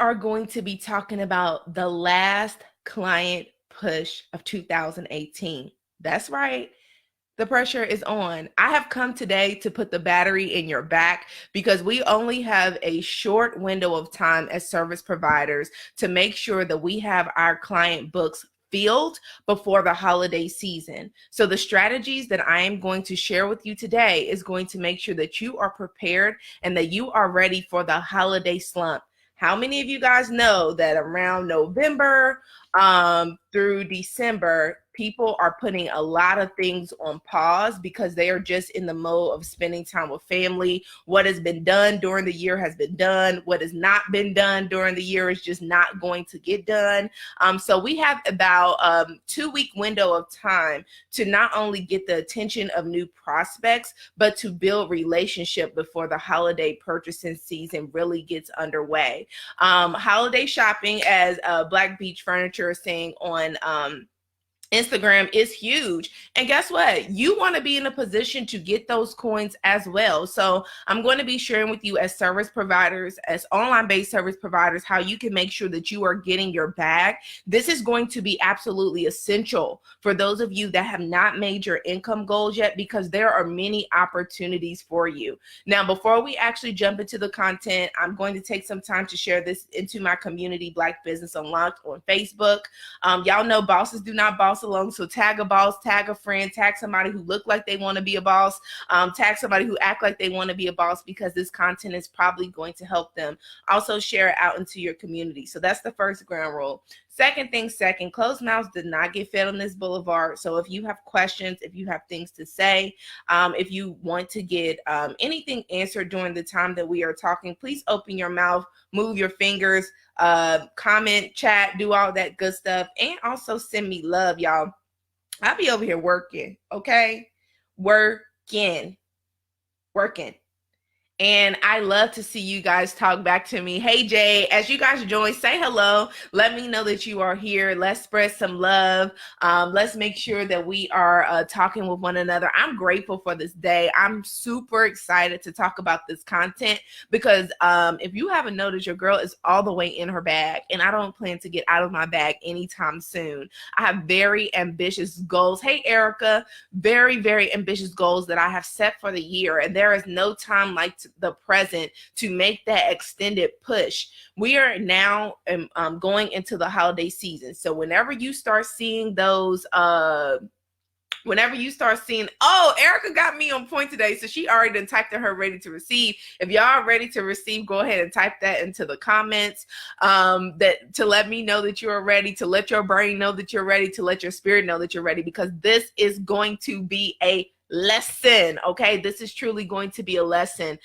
are going to be talking about the last client push of 2018. That's right. The pressure is on. I have come today to put the battery in your back because we only have a short window of time as service providers to make sure that we have our client books filled before the holiday season. So the strategies that I am going to share with you today is going to make sure that you are prepared and that you are ready for the holiday slump. How many of you guys know that around November through December, people are putting a lot of things on pause because they are just in the mode of spending time with family. What has been done during the year has been done. What has not been done during the year is just not going to get done. So we have about a 2-week window of time to not only get the attention of new prospects, but to build relationship before the holiday purchasing season really gets underway. Holiday shopping, as Black Beach Furniture is saying on Instagram, is huge. And guess what? You want to be in a position to get those coins as well. So I'm going to be sharing with you as service providers, as online-based service providers, how you can make sure that you are getting your bag. This is going to be absolutely essential for those of you that have not made your income goals yet, because there are many opportunities for you. Now, before we actually jump into the content, I'm going to take some time to share this into my community, Black Business Unlocked, on Facebook. Y'all know bosses do not boss along, so tag a boss, tag a friend, tag somebody who look like they want to be a boss, tag somebody who act like they want to be a boss, because this content is probably going to help them. Also share it out into your community. So that's the first ground rule. Second thing, closed mouths did not get fed on this boulevard. So if you have questions, if you have things to say, if you want to get anything answered during the time that we are talking, please open your mouth, move your fingers, comment, chat, do all that good stuff, and also send me love, y'all. I'll be over here working, okay? Working. And I love to see you guys talk back to me. Hey, Jay, as you guys join, say hello. Let me know that you are here. Let's spread some love. Let's make sure that we are talking with one another. I'm grateful for this day. I'm super excited to talk about this content because if you haven't noticed, your girl is all the way in her bag, and I don't plan to get out of my bag anytime soon. I have very ambitious goals. Hey, Erica, very, very ambitious goals that I have set for the year, and there is no time like the present to make that extended push. We are now going into the holiday season. So whenever you start seeing those, oh, Erica got me on point today. So she already done typed in her ready to receive. If y'all are ready to receive, go ahead and type that into the comments, that to let me know that you are ready, to let your brain know that you're ready, to let your spirit know that you're ready, because this is going to be a lesson. Okay, this is truly going to be a lesson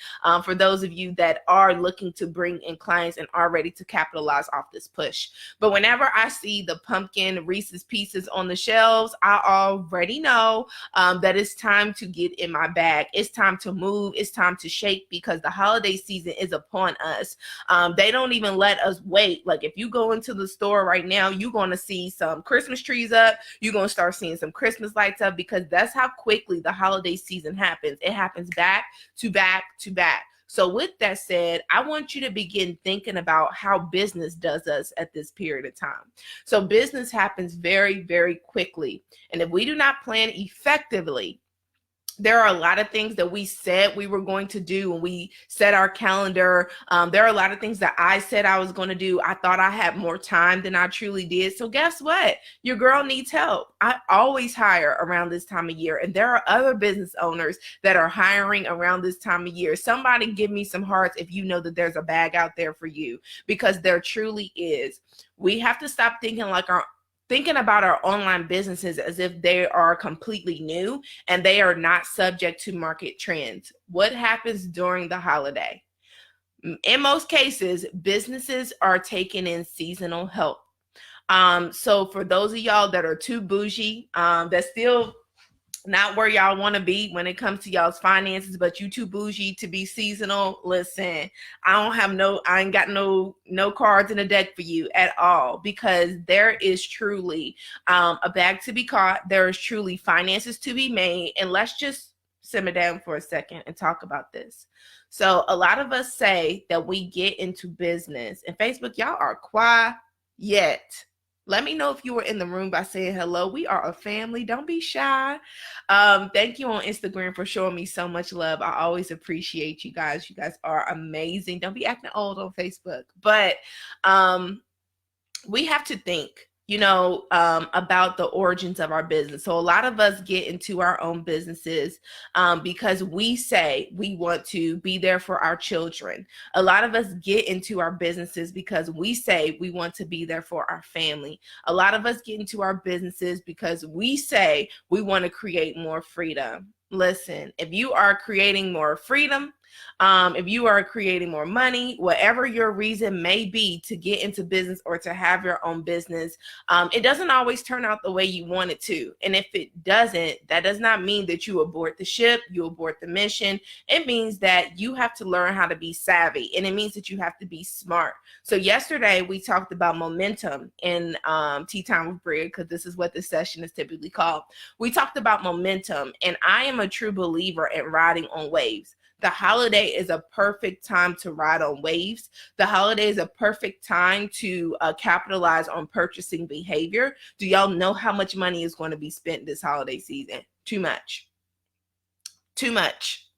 for those of you that are looking to bring in clients and are ready to capitalize off this push. But whenever I see the pumpkin Reese's Pieces on the shelves, I already know that it's time to get in my bag. It's time to move. It's time to shake, because the holiday season is upon us. They don't even let us wait. Like, if you go into the store right now, you're going to see some Christmas trees up. You're going to start seeing some Christmas lights up, because that's how quickly the holiday season happens. It happens back to back to back. So with that said, I want you to begin thinking about how business does us at this period of time. So business happens very, very quickly. And if we do not plan effectively, there are a lot of things that we said we were going to do when we set our calendar. There are a lot of things that I said I was going to do. I thought I had more time than I truly did. So guess what? Your girl needs help. I always hire around this time of year. And there are other business owners that are hiring around this time of year. Somebody give me some hearts if you know that there's a bag out there for you, because there truly is. We have to stop thinking about our online businesses as if they are completely new and they are not subject to market trends. What happens during the holiday? In most cases, businesses are taking in seasonal help. So for those of y'all that are too bougie, that still not where y'all want to be when it comes to y'all's finances, but you too bougie to be seasonal, listen, I ain't got no cards in the deck for you at all, because there is truly a bag to be caught. There is truly finances to be made. And let's just simmer down for a second and talk about this. So a lot of us say that we get into business, and Facebook, y'all are quiet. Let me know if you were in the room by saying hello. We are a family. Don't be shy. Thank you on Instagram for showing me so much love. I always appreciate you guys. You guys are amazing. Don't be acting old on Facebook. But we have to think, about the origins of our business. So a lot of us get into our own businesses because we say we want to be there for our children. A lot of us get into our businesses because we say we want to be there for our family. A lot of us get into our businesses because we say we want to create more freedom. Listen, if you are creating more freedom, if you are creating more money, whatever your reason may be to get into business or to have your own business, it doesn't always turn out the way you want it to. And if it doesn't, that does not mean that you abort the ship, you abort the mission. It means that you have to learn how to be savvy, and it means that you have to be smart. So yesterday we talked about momentum in Tea Time with Bria, because this is what this session is typically called. We talked about momentum, and I am a true believer in riding on waves. The holiday is a perfect time to ride on waves. The holiday is a perfect time to capitalize on purchasing behavior. Do y'all know how much money is going to be spent this holiday season? Too much. Too much.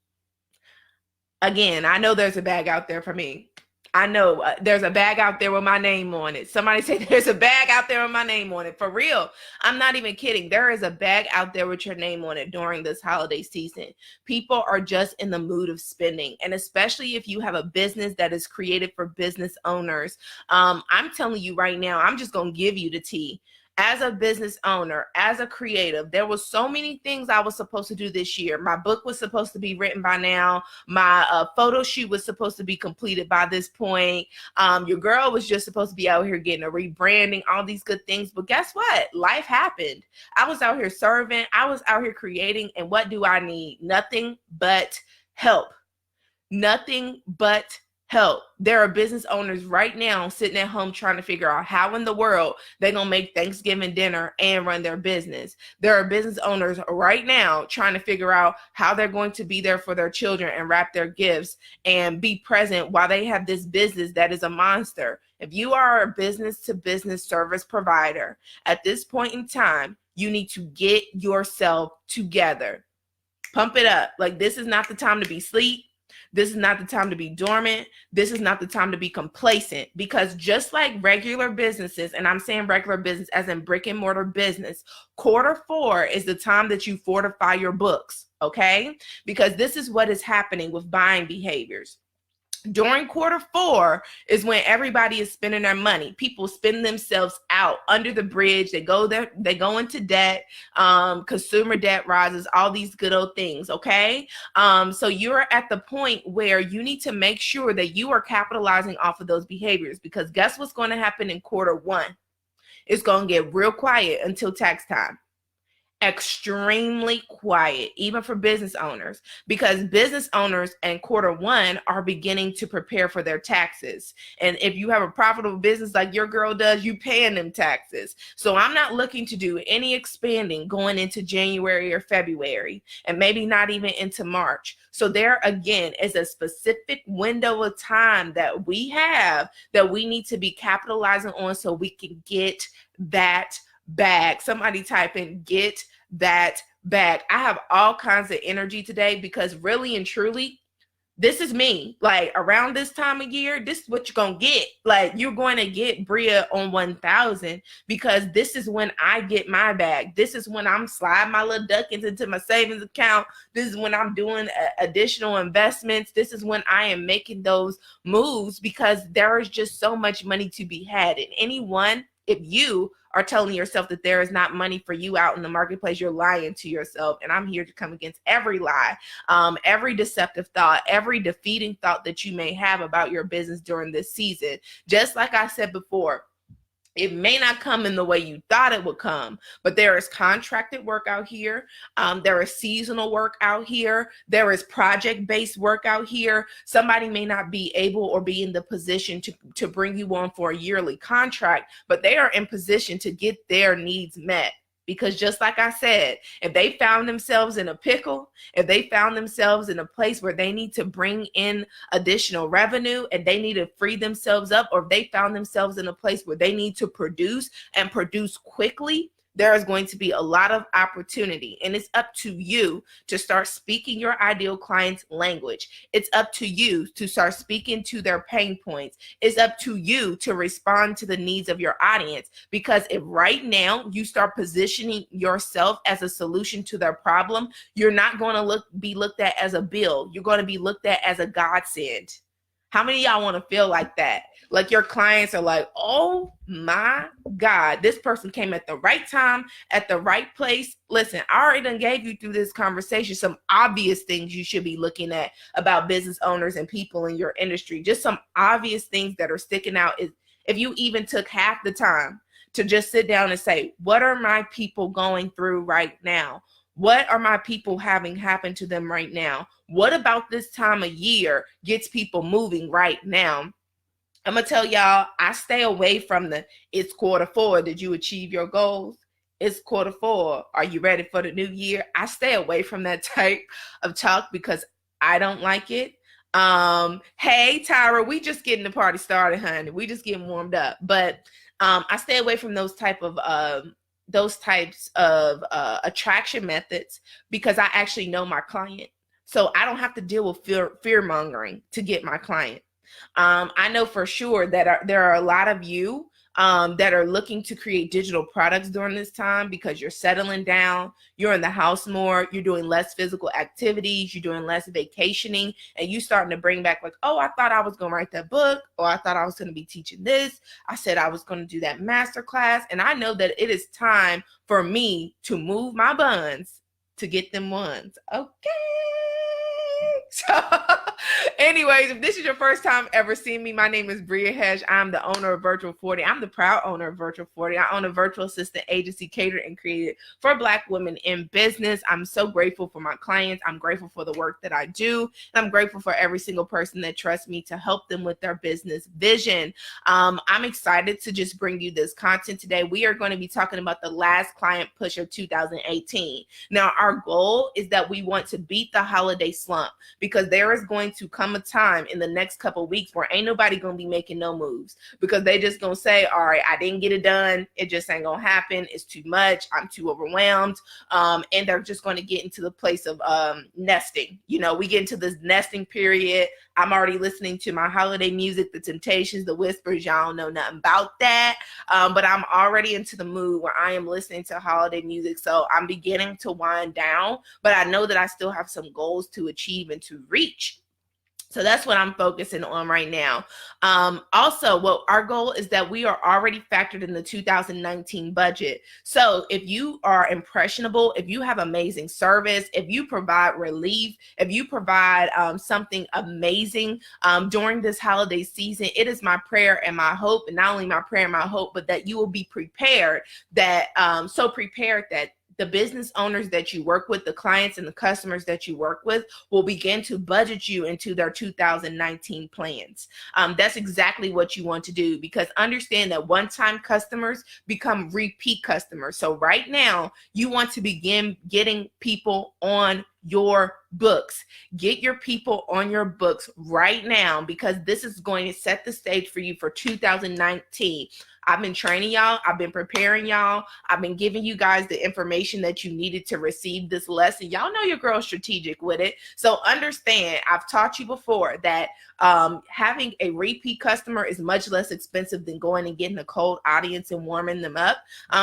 Again, I know there's a bag out there for me. I know there's a bag out there with my name on it. Somebody say there's a bag out there with my name on it. For real. I'm not even kidding. There is a bag out there with your name on it during this holiday season. People are just in the mood of spending. And especially if you have a business that is created for business owners, I'm telling you right now, I'm just going to give you the tea. As a business owner, as a creative, there was so many things I was supposed to do this year. My book was supposed to be written by now. My photo shoot was supposed to be completed by this point. Your girl was just supposed to be out here getting a rebranding, all these good things. But guess what? Life happened. I was out here serving. I was out here creating. And what do I need? Nothing but help. Nothing but help. There are business owners right now sitting at home trying to figure out how in the world they're going to make Thanksgiving dinner and run their business. There are business owners right now trying to figure out how they're going to be there for their children and wrap their gifts and be present while they have this business that is a monster. If you are a business-to-business service provider, at this point in time, you need to get yourself together. Pump it up. Like, this is not the time to be asleep. This is not the time to be dormant. This is not the time to be complacent, because just like regular businesses, and I'm saying regular business as in brick and mortar business, Q4 is the time that you fortify your books, okay? Because this is what is happening with buying behaviors. During Q4 is when everybody is spending their money. People spend themselves out under the bridge. They go there, they go into debt. Consumer debt rises, all these good old things. Okay. So you're at the point where you need to make sure that you are capitalizing off of those behaviors, because guess what's going to happen in Q1? It's going to get real quiet until tax time. Extremely quiet, even for business owners, because business owners in Q1 are beginning to prepare for their taxes. And if you have a profitable business like your girl does, you paying them taxes. So I'm not looking to do any expanding going into January or February, and maybe not even into March. So there again is a specific window of time that we have that we need to be capitalizing on so we can get that bag. Somebody type in get that bag. I have all kinds of energy today because really and truly, this is me. Like, around this time of year, this is what you're going to get. Like, you're going to get Bria on 1000, because this is when I get my bag. This is when I'm sliding my little duckings into my savings account. This is when I'm doing additional investments. This is when I am making those moves, because there is just so much money to be had. And if you are telling yourself that there is not money for you out in the marketplace, you're lying to yourself. And I'm here to come against every lie, every deceptive thought, every defeating thought that you may have about your business during this season. Just like I said before, it may not come in the way you thought it would come, but there is contracted work out here. There is seasonal work out here. There is project-based work out here. Somebody may not be able or be in the position to bring you on for a yearly contract, but they are in position to get their needs met. Because just like I said, if they found themselves in a pickle, if they found themselves in a place where they need to bring in additional revenue and they need to free themselves up, or if they found themselves in a place where they need to produce and produce quickly, there is going to be a lot of opportunity. And it's up to you to start speaking your ideal client's language. It's up to you to start speaking to their pain points. It's up to you to respond to the needs of your audience. Because if right now you start positioning yourself as a solution to their problem, you're not going to be looked at as a bill. You're going to be looked at as a godsend. How many of y'all want to feel like that? Like your clients are like, oh my God, this person came at the right time, at the right place. Listen, I already done gave you through this conversation some obvious things you should be looking at about business owners and people in your industry. Just some obvious things that are sticking out is if you even took half the time to just sit down and say, what are my people going through right now? What are my people having happen to them right now? What about this time of year gets people moving right now? I'm going to tell y'all, I stay away from the, it's Q4. Did you achieve your goals? It's Q4. Are you ready for the new year? I stay away from that type of talk because I don't like it. Hey, Tyra, we just getting the party started, honey. We just getting warmed up. But I stay away from those types of attraction methods because I actually know my client. So I don't have to deal with fear mongering to get my client. I know for sure that there are a lot of you that are looking to create digital products during this time because you're settling down, you're in the house more, you're doing less physical activities, you're doing less vacationing, and you starting to bring back like, oh, I thought I was going to write that book, or I thought I was going to be teaching this. I said I was going to do that master class, and I know that it is time for me to move my buns to get them ones. Okay. So anyways, if this is your first time ever seeing me, my name is Bria Hesh. I'm the owner of Virtual 40. I'm the proud owner of Virtual 40. I own a virtual assistant agency catered and created for Black women in business. I'm so grateful for my clients. I'm grateful for the work that I do. And I'm grateful for every single person that trusts me to help them with their business vision. I'm excited to just bring you this content today. We are going to be talking about the last client push of 2018. Now, our goal is that we want to beat the holiday slump, because there is going to come a time in the next couple of weeks where ain't nobody going to be making no moves, because they just going to say, all right, I didn't get it done. It just ain't going to happen. It's too much. I'm too overwhelmed. And they're just going to get into the place of nesting. You know, we get into this nesting period. I'm already listening to my holiday music, the Temptations, the Whispers. Y'all don't know nothing about that. But I'm already into the mood where I am listening to holiday music. So I'm beginning to wind down, but I know that I still have some goals to achieve and to reach. So that's what I'm focusing on right now. Also, what our goal is that we are already factored in the 2019 budget. So if you are impressionable, if you have amazing service, if you provide relief, if you provide something amazing during this holiday season, it is my prayer and my hope, and not only my prayer and my hope, but that you will be prepared, that so prepared that the business owners that you work with, the clients and the customers that you work with will begin to budget you into their 2019 plans. That's exactly what you want to do, because understand that one-time customers become repeat customers. So right now, you want to begin getting people on your books. Get your people on your books right now, because this is going to set the stage for you for 2019. I've been training y'all. I've been preparing y'all. I've been giving you guys the information that you needed to receive this lesson. Y'all know your girl's strategic with it. So understand, I've taught you before that having a repeat customer is much less expensive than going and getting a cold audience and warming them up.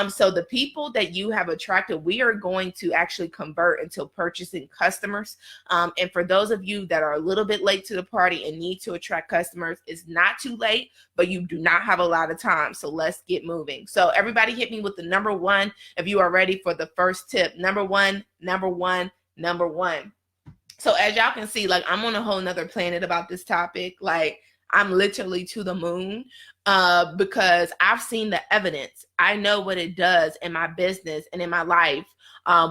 So the people that you have attracted, we are going to actually convert into purchasing customers. And for those of you that are a little bit late to the party and need to attract customers, it's not too late, but you do not have a lot of time. So let's get moving. So everybody hit me with the number one if you are ready for the first tip. Number one. So as y'all can see, like, I'm on a whole nother planet about this topic. Like, I'm literally to the moon because I've seen the evidence. I know what it does in my business and in my life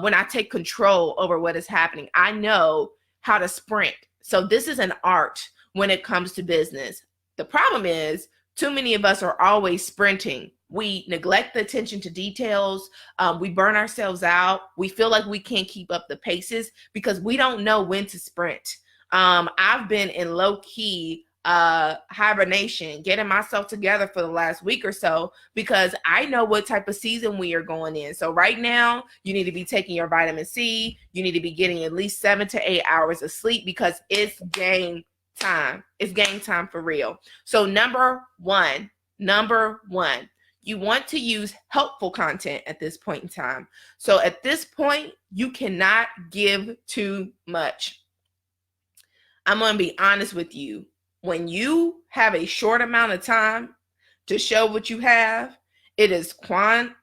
when I take control over what is happening. I know how to sprint. So this is an art when it comes to business. The problem is too many of us are always sprinting We neglect the attention to details. We burn ourselves out. We feel like we can't keep up the paces because we don't know when to sprint. I've been in low-key hibernation, getting myself together for the last week or so because I know what type of season we are going in. So right now, you need to be taking your vitamin C. You need to be getting at least 7 to 8 hours of sleep because it's game time. It's game time for real. So number one, you want to use helpful content at this point in time. So at this point, you cannot give too much. I'm going to be honest with you. When you have a short amount of time to show what you have, it is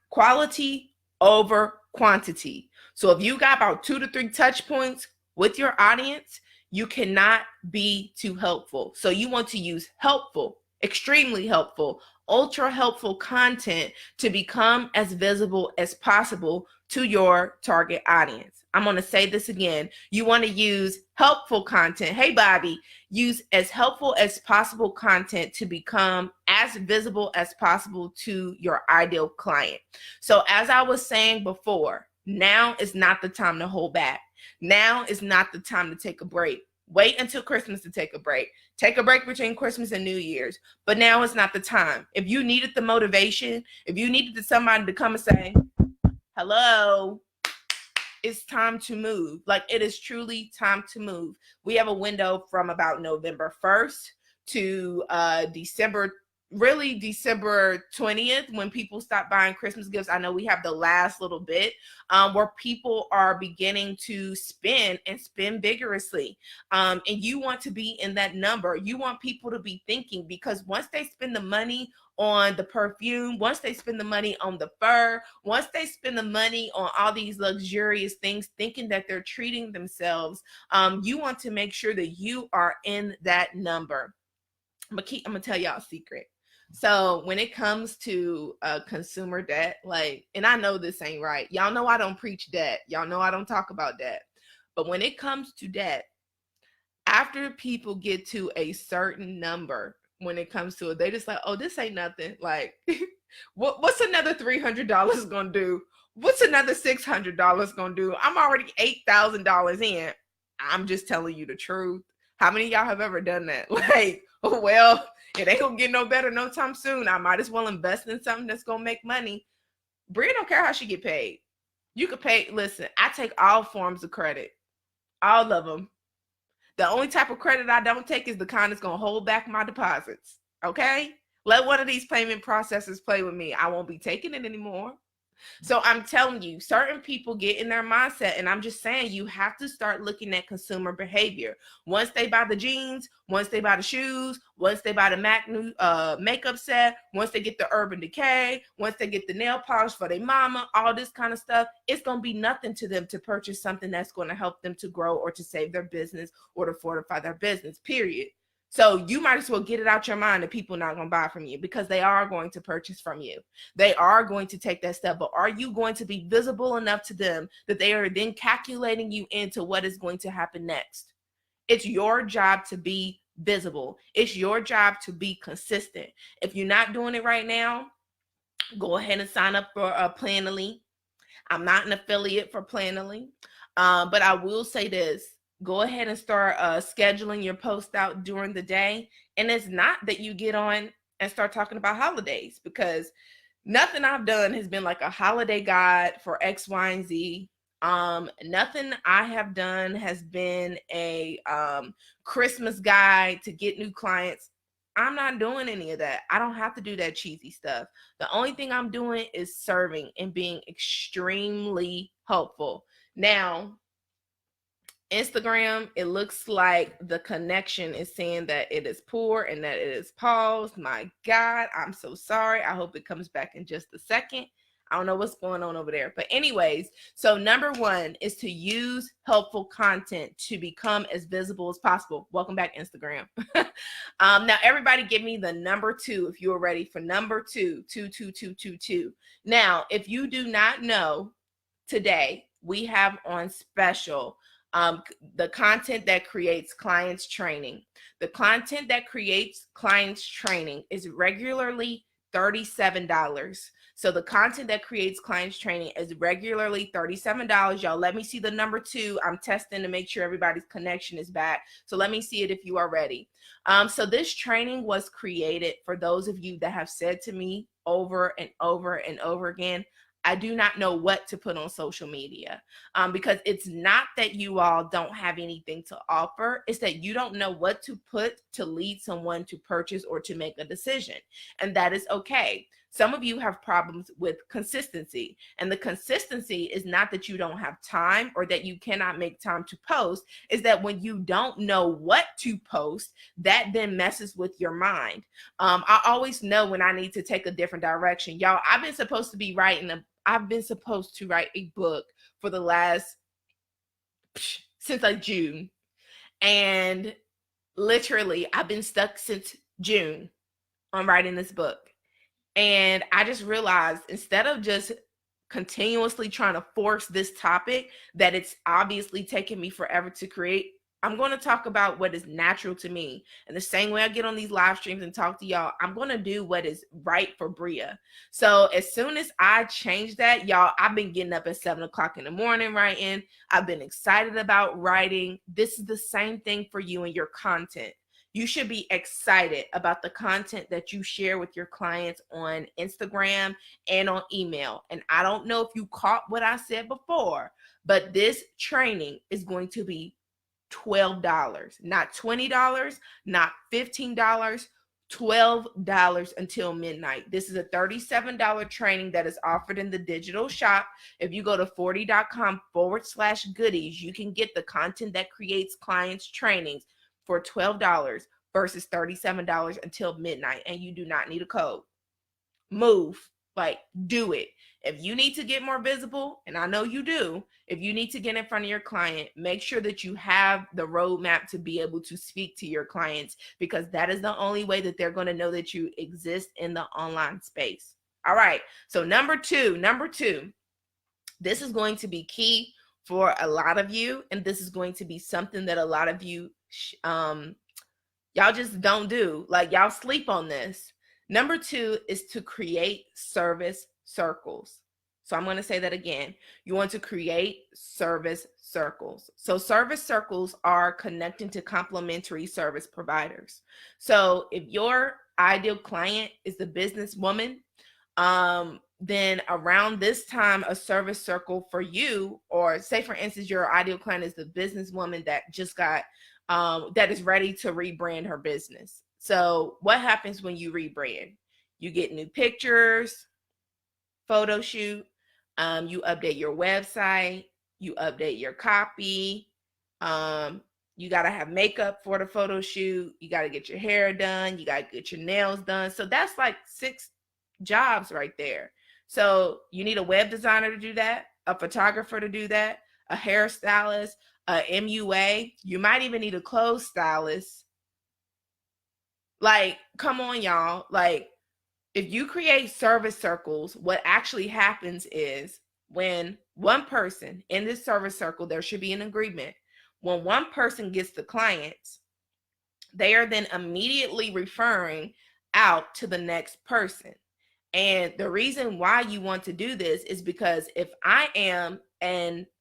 quality over quantity. So if you got about 2 to 3 touch points with your audience, you cannot be too helpful. So you want to use helpful, extremely helpful, ultra helpful content to become as visible as possible to your target audience. I'm going to say this again. You want to use helpful content. Hey, Bobby, use as helpful as possible content to become as visible as possible to your ideal client. So as I was saying before, now is not the time to hold back. Now is not the time to take a break. Wait until Christmas to take a break. Take a break between Christmas and New Year's. But now is not the time. If you needed the motivation, if you needed somebody to come and say, hello, it's time to move. Like, it is truly time to move. We have a window from about November 1st to December 20th, when people stop buying Christmas gifts. I know we have the last little bit where people are beginning to spend vigorously. And you want to be in that number. You want people to be thinking, because once they spend the money on the perfume, once they spend the money on the fur, once they spend the money on all these luxurious things, thinking that they're treating themselves, you want to make sure that you are in that number. I'm gonna tell y'all a secret. So when it comes to consumer debt, like, and I know this ain't right. Y'all know I don't preach debt. Y'all know I don't talk about debt. But when it comes to debt, after people get to a certain number, when it comes to it, they just like, oh, this ain't nothing. Like, what's another $300 gonna do? What's another $600 gonna do? I'm already $8,000 in. I'm just telling you the truth. How many of y'all have ever done that? Like, oh, well, it ain't gonna get no better no time soon. I might as well invest in something that's gonna make money. Bria don't care how she get paid. You could pay. Listen, I take all forms of credit, all of them. The only type of credit I don't take is the kind that's gonna hold back my deposits. Okay? Let one of these payment processors play with me. I won't be taking it anymore. So I'm telling you, certain people get in their mindset, and I'm just saying, you have to start looking at consumer behavior. Once they buy the jeans, once they buy the shoes, once they buy the MAC new makeup set, once they get the Urban Decay, once they get the nail polish for their mama, all this kind of stuff, it's going to be nothing to them to purchase something that's going to help them to grow or to save their business or to fortify their business, period. So you might as well get it out your mind that people are not going to buy from you, because they are going to purchase from you. They are going to take that step. But are you going to be visible enough to them that they are then calculating you into what is going to happen next? It's your job to be visible. It's your job to be consistent. If you're not doing it right now, go ahead and sign up for Planoly. I'm not an affiliate for Planoly, but I will say this. Go ahead and start scheduling your post out during the day. And it's not that you get on and start talking about holidays, because nothing I've done has been like a holiday guide for X, Y, and Z. Nothing I have done has been a Christmas guide to get new clients. I'm not doing any of that. I don't have to do that cheesy stuff. The only thing I'm doing is serving and being extremely helpful. Now, Instagram, it looks like the connection is saying that it is poor and that it is paused. My God, I'm so sorry. I hope it comes back in just a second. I don't know what's going on over there. But anyways, so number one is to use helpful content to become as visible as possible. Welcome back, Instagram. Now, everybody give me the number 2 if you are ready for number 2, 2. Now, if you do not know, today we have on special the content that creates clients training. The content that creates clients training is regularly $37. So the content that creates clients training is regularly $37. Y'all, let me see the number 2. I'm testing to make sure everybody's connection is back. So let me see it if you are ready. So this training was created for those of you that have said to me over and over and over again, I do not know what to put on social media, because it's not that you all don't have anything to offer. It's that you don't know what to put to lead someone to purchase or to make a decision. And that is okay. Some of you have problems with consistency, and the consistency is not that you don't have time or that you cannot make time to post. Is that when you don't know what to post, that then messes with your mind. I always know when I need to take a different direction. Y'all, I've been supposed to write a book for the last since like June, and literally I've been stuck since June on writing this book. And I just realized, instead of just continuously trying to force this topic that it's obviously taken me forever to create, I'm going to talk about what is natural to me. And the same way I get on these live streams and talk to y'all, I'm going to do what is right for Bria. So as soon as I change that, y'all, I've been getting up at 7 o'clock in the morning writing. I've been excited about writing. This is the same thing for you and your content. You should be excited about the content that you share with your clients on Instagram and on email. And I don't know if you caught what I said before, but this training is going to be $12, not $20, not $15, $12 until midnight. This is a $37 training that is offered in the digital shop. If you go to 40.com/goodies, you can get the content that creates clients trainings for $12 versus $37 until midnight, and you do not need a code. Move, do it. If you need to get more visible, and I know you do, if you need to get in front of your client, make sure that you have the roadmap to be able to speak to your clients, because that is the only way that they're going to know that you exist in the online space. All right, so number two, this is going to be key for a lot of you, and this is going to be something that a lot of you y'all just don't do. Y'all sleep on this. Number 2 is to create service circles. So I'm going to say that again. You want to create service circles. So service circles are connecting to complementary service providers. So if your ideal client is the businesswoman, then around this time, a service circle for you, or say for instance, your ideal client is the businesswoman that just got, that is ready to rebrand her business. So what happens when you rebrand? You get new pictures, photo shoot, you update your website, you update your copy, you got to have makeup for the photo shoot, you got to get your hair done, you got to get your nails done. So that's like 6 jobs right there. So you need a web designer to do that, a photographer to do that, a hairstylist, a MUA. You might even need a clothes stylist. Come on, y'all. If you create service circles, what actually happens is, when one person in this service circle, there should be an agreement. When one person gets the clients, they are then immediately referring out to the next person. And the reason why you want to do this is because if I am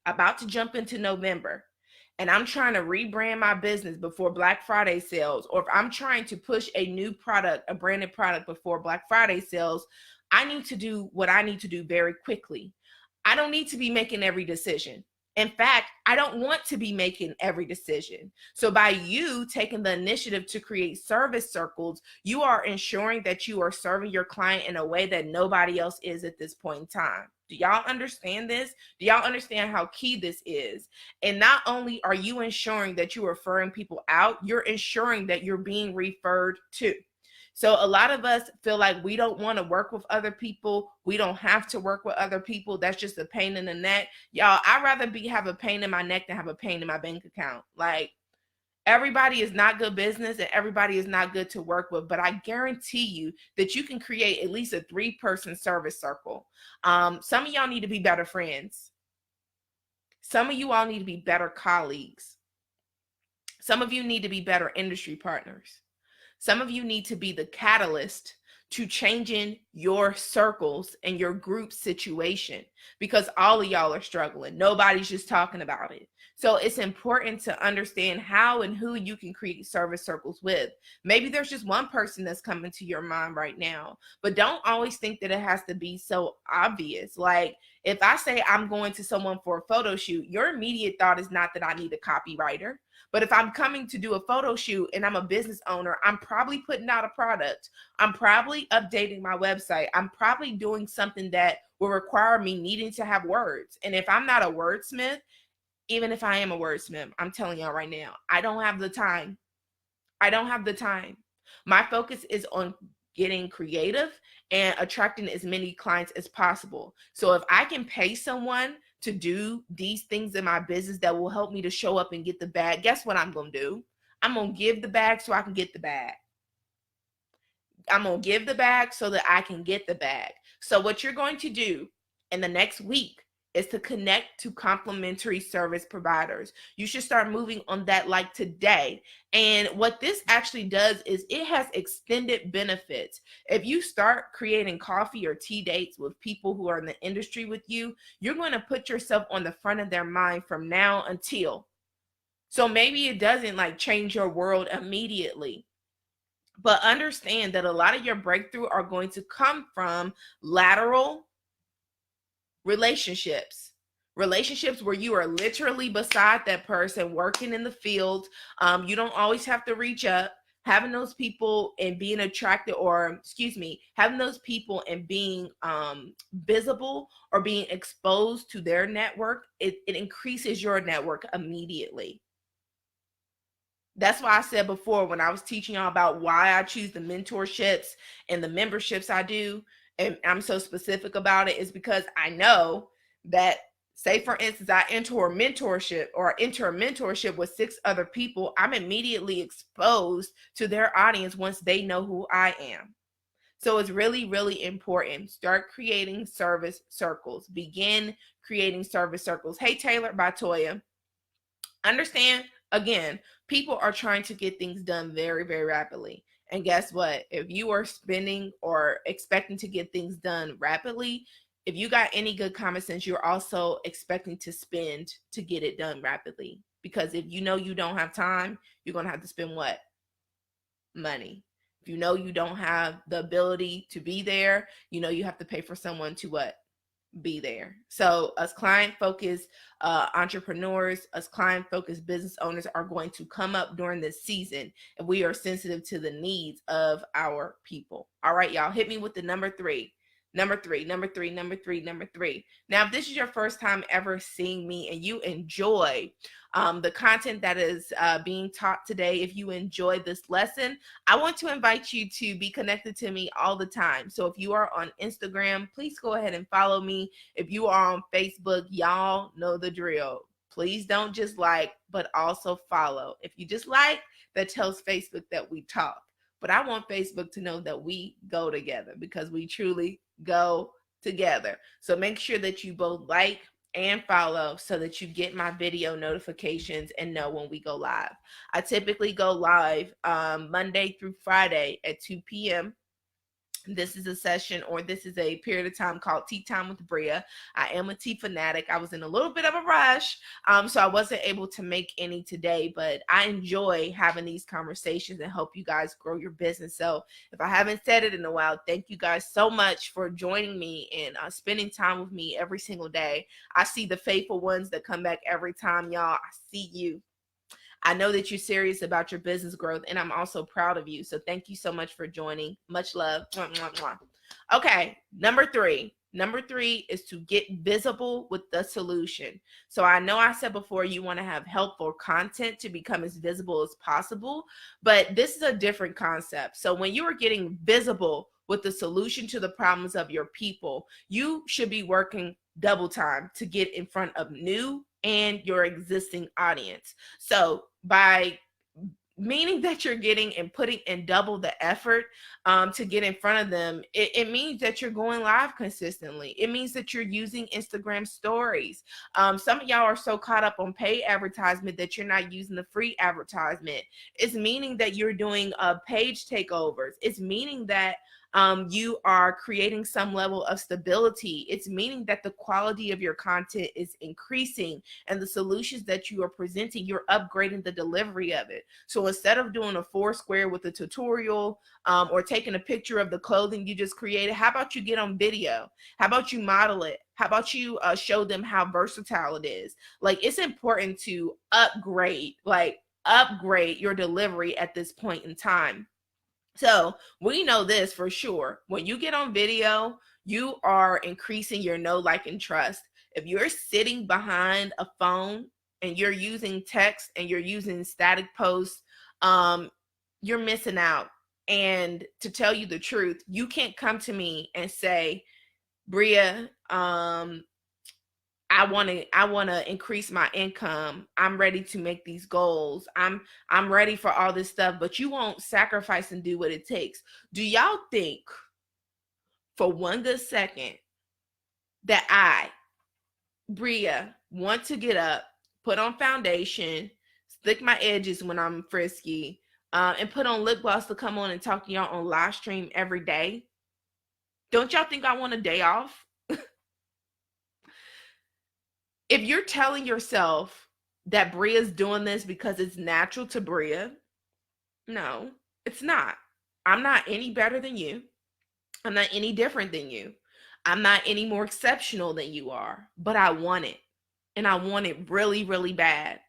about to jump into November, and I'm trying to rebrand my business before Black Friday sales, or if I'm trying to push a new product, a branded product before Black Friday sales, I need to do what I need to do very quickly. I don't need to be making every decision. In fact, I don't want to be making every decision. So by you taking the initiative to create service circles, you are ensuring that you are serving your client in a way that nobody else is at this point in time. Do y'all understand this? Do y'all understand how key this is? And not only are you ensuring that you're referring people out, you're ensuring that you're being referred to. So a lot of us feel like we don't want to work with other people. We don't have to work with other people. That's just a pain in the neck. Y'all, I'd rather have a pain in my neck than have a pain in my bank account. Everybody is not good business and everybody is not good to work with, but I guarantee you that you can create at least a 3-person service circle. Some of y'all need to be better friends. Some of you all need to be better colleagues. Some of you need to be better industry partners. Some of you need to be the catalyst to changing your circles and your group situation, because all of y'all are struggling. Nobody's just talking about it. So it's important to understand how and who you can create service circles with. Maybe there's just one person that's coming to your mind right now, but don't always think that it has to be so obvious. Like, if I say I'm going to someone for a photo shoot, your immediate thought is not that I need a copywriter. But if I'm coming to do a photo shoot and I'm a business owner, I'm probably putting out a product. I'm probably updating my website. I'm probably doing something that will require me needing to have words. And if I'm not a wordsmith, even if I am a wordsmith, I'm telling y'all right now, I don't have the time. I don't have the time. My focus is on getting creative and attracting as many clients as possible. So if I can pay someone to do these things in my business that will help me to show up and get the bag, guess what I'm going to do? I'm going to give the bag so I can get the bag. I'm going to give the bag so that I can get the bag. So what you're going to do in the next week is to connect to complimentary service providers. You should start moving on that like today. And what this actually does is it has extended benefits. If you start creating coffee or tea dates with people who are in the industry with you, you're going to put yourself on the front of their mind from now until. So maybe it doesn't like change your world immediately, but understand that a lot of your breakthrough are going to come from lateral relationships where you are literally beside that person working in the field. You don't always have to reach up. Having those people and being attracted, having those people and being visible or being exposed to their network, it increases your network immediately. That's why I said before, when I was teaching y'all about why I choose the mentorships and the memberships I do, and I'm so specific about it, is because I know that, say for instance, I enter a mentorship with 6 other people, I'm immediately exposed to their audience once they know who I am. So it's really, really important. Start creating service circles. Begin creating service circles. Hey, Taylor by Toya. Understand, again, people are trying to get things done very, very rapidly. And guess what? If you are spending or expecting to get things done rapidly, if you got any good common sense, you're also expecting to spend to get it done rapidly. Because if you know you don't have time, you're going to have to spend what? Money. If you know you don't have the ability to be there, you know you have to pay for someone to what? Be there. So us client-focused entrepreneurs, us client-focused business owners are going to come up during this season, and we are sensitive to the needs of our people. All right, y'all, hit me with the number three. Now, if this is your first time ever seeing me and you enjoy the content that is being taught today, if you enjoy this lesson, I want to invite you to be connected to me all the time. So if you are on Instagram, please go ahead and follow me. If you are on Facebook, y'all know the drill. Please don't just like, but also follow. If you just like, that tells Facebook that we talk. But I want Facebook to know that we go together, because we truly go together. So make sure that you both like and follow so that you get my video notifications and know when we go live. I typically go live Monday through Friday at 2 p.m. This is a session, or this is a period of time called Tea Time with Bria. I am a tea fanatic. I was in a little bit of a rush, so I wasn't able to make any today, but I enjoy having these conversations and help you guys grow your business. So if I haven't said it in a while, thank you guys so much for joining me and spending time with me every single day. I see the faithful ones that come back every time, y'all. I see you. I know that you're serious about your business growth, and I'm also proud of you. So thank you so much for joining. Much love. Mwah, mwah, mwah. Okay, number three. Number 3 is to get visible with the solution. So I know I said before you want to have helpful content to become as visible as possible, but this is a different concept. So when you are getting visible with the solution to the problems of your people, you should be working double time to get in front of new and your existing audience. So by meaning that you're getting and putting in double the effort to get in front of them, it means that you're going live consistently. It means that you're using Instagram stories. Some of y'all are so caught up on paid advertisement that you're not using the free advertisement. It's meaning that you're doing page takeovers. It's meaning that You are creating some level of stability. It's meaning that the quality of your content is increasing, and the solutions that you are presenting, you're upgrading the delivery of it. So instead of doing a four square with a tutorial, or taking a picture of the clothing you just created, how about you get on video? How about you model it? How about you show them how versatile it is? Like, it's important to upgrade your delivery at this point in time. So we know this for sure. When you get on video, you are increasing your know, like, and trust. If you're sitting behind a phone and you're using text and you're using static posts, you're missing out. And to tell you the truth, you can't come to me and say, Bria, I want to increase my income. I'm ready to make these goals. I'm ready for all this stuff, but you won't sacrifice and do what it takes. Do y'all think for one good second that I, Bria, want to get up, put on foundation, stick my edges when I'm frisky, and put on lip gloss to come on and talk to y'all on live stream every day? Don't y'all think I want a day off? If you're telling yourself that Bria's doing this because it's natural to Bria, no, it's not. I'm not any better than you. I'm not any different than you. I'm not any more exceptional than you are, but I want it. And I want it really, really bad.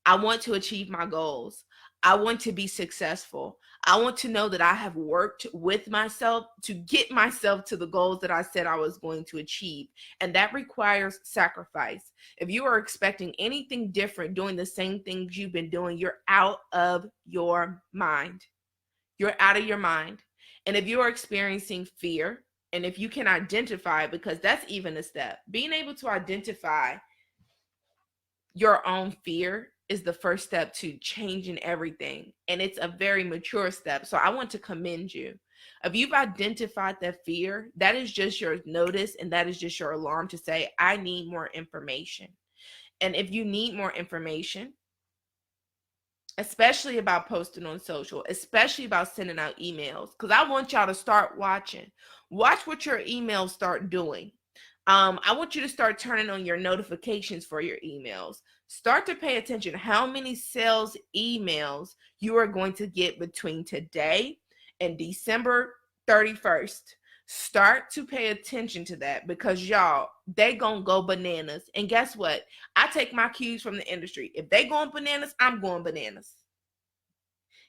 I want to achieve my goals. I want to be successful. I want to know that I have worked with myself to get myself to the goals that I said I was going to achieve. And that requires sacrifice. If you are expecting anything different, doing the same things you've been doing, you're out of your mind. You're out of your mind. And if you are experiencing fear, and if you can identify, because that's even a step, being able to identify your own fear is the first step to changing everything. And it's a very mature step. So I want to commend you. If you've identified that fear, that is just your notice, and that is just your alarm to say, I need more information. And if you need more information, especially about posting on social, especially about sending out emails, because I want y'all to start watching. Watch what your emails start doing. I want you to start turning on your notifications for your emails. Start to pay attention how many sales emails you are going to get between today and December 31st. Start to pay attention to that, because y'all, they gonna go bananas. And guess what? I take my cues from the industry. If they going bananas, I'm going bananas.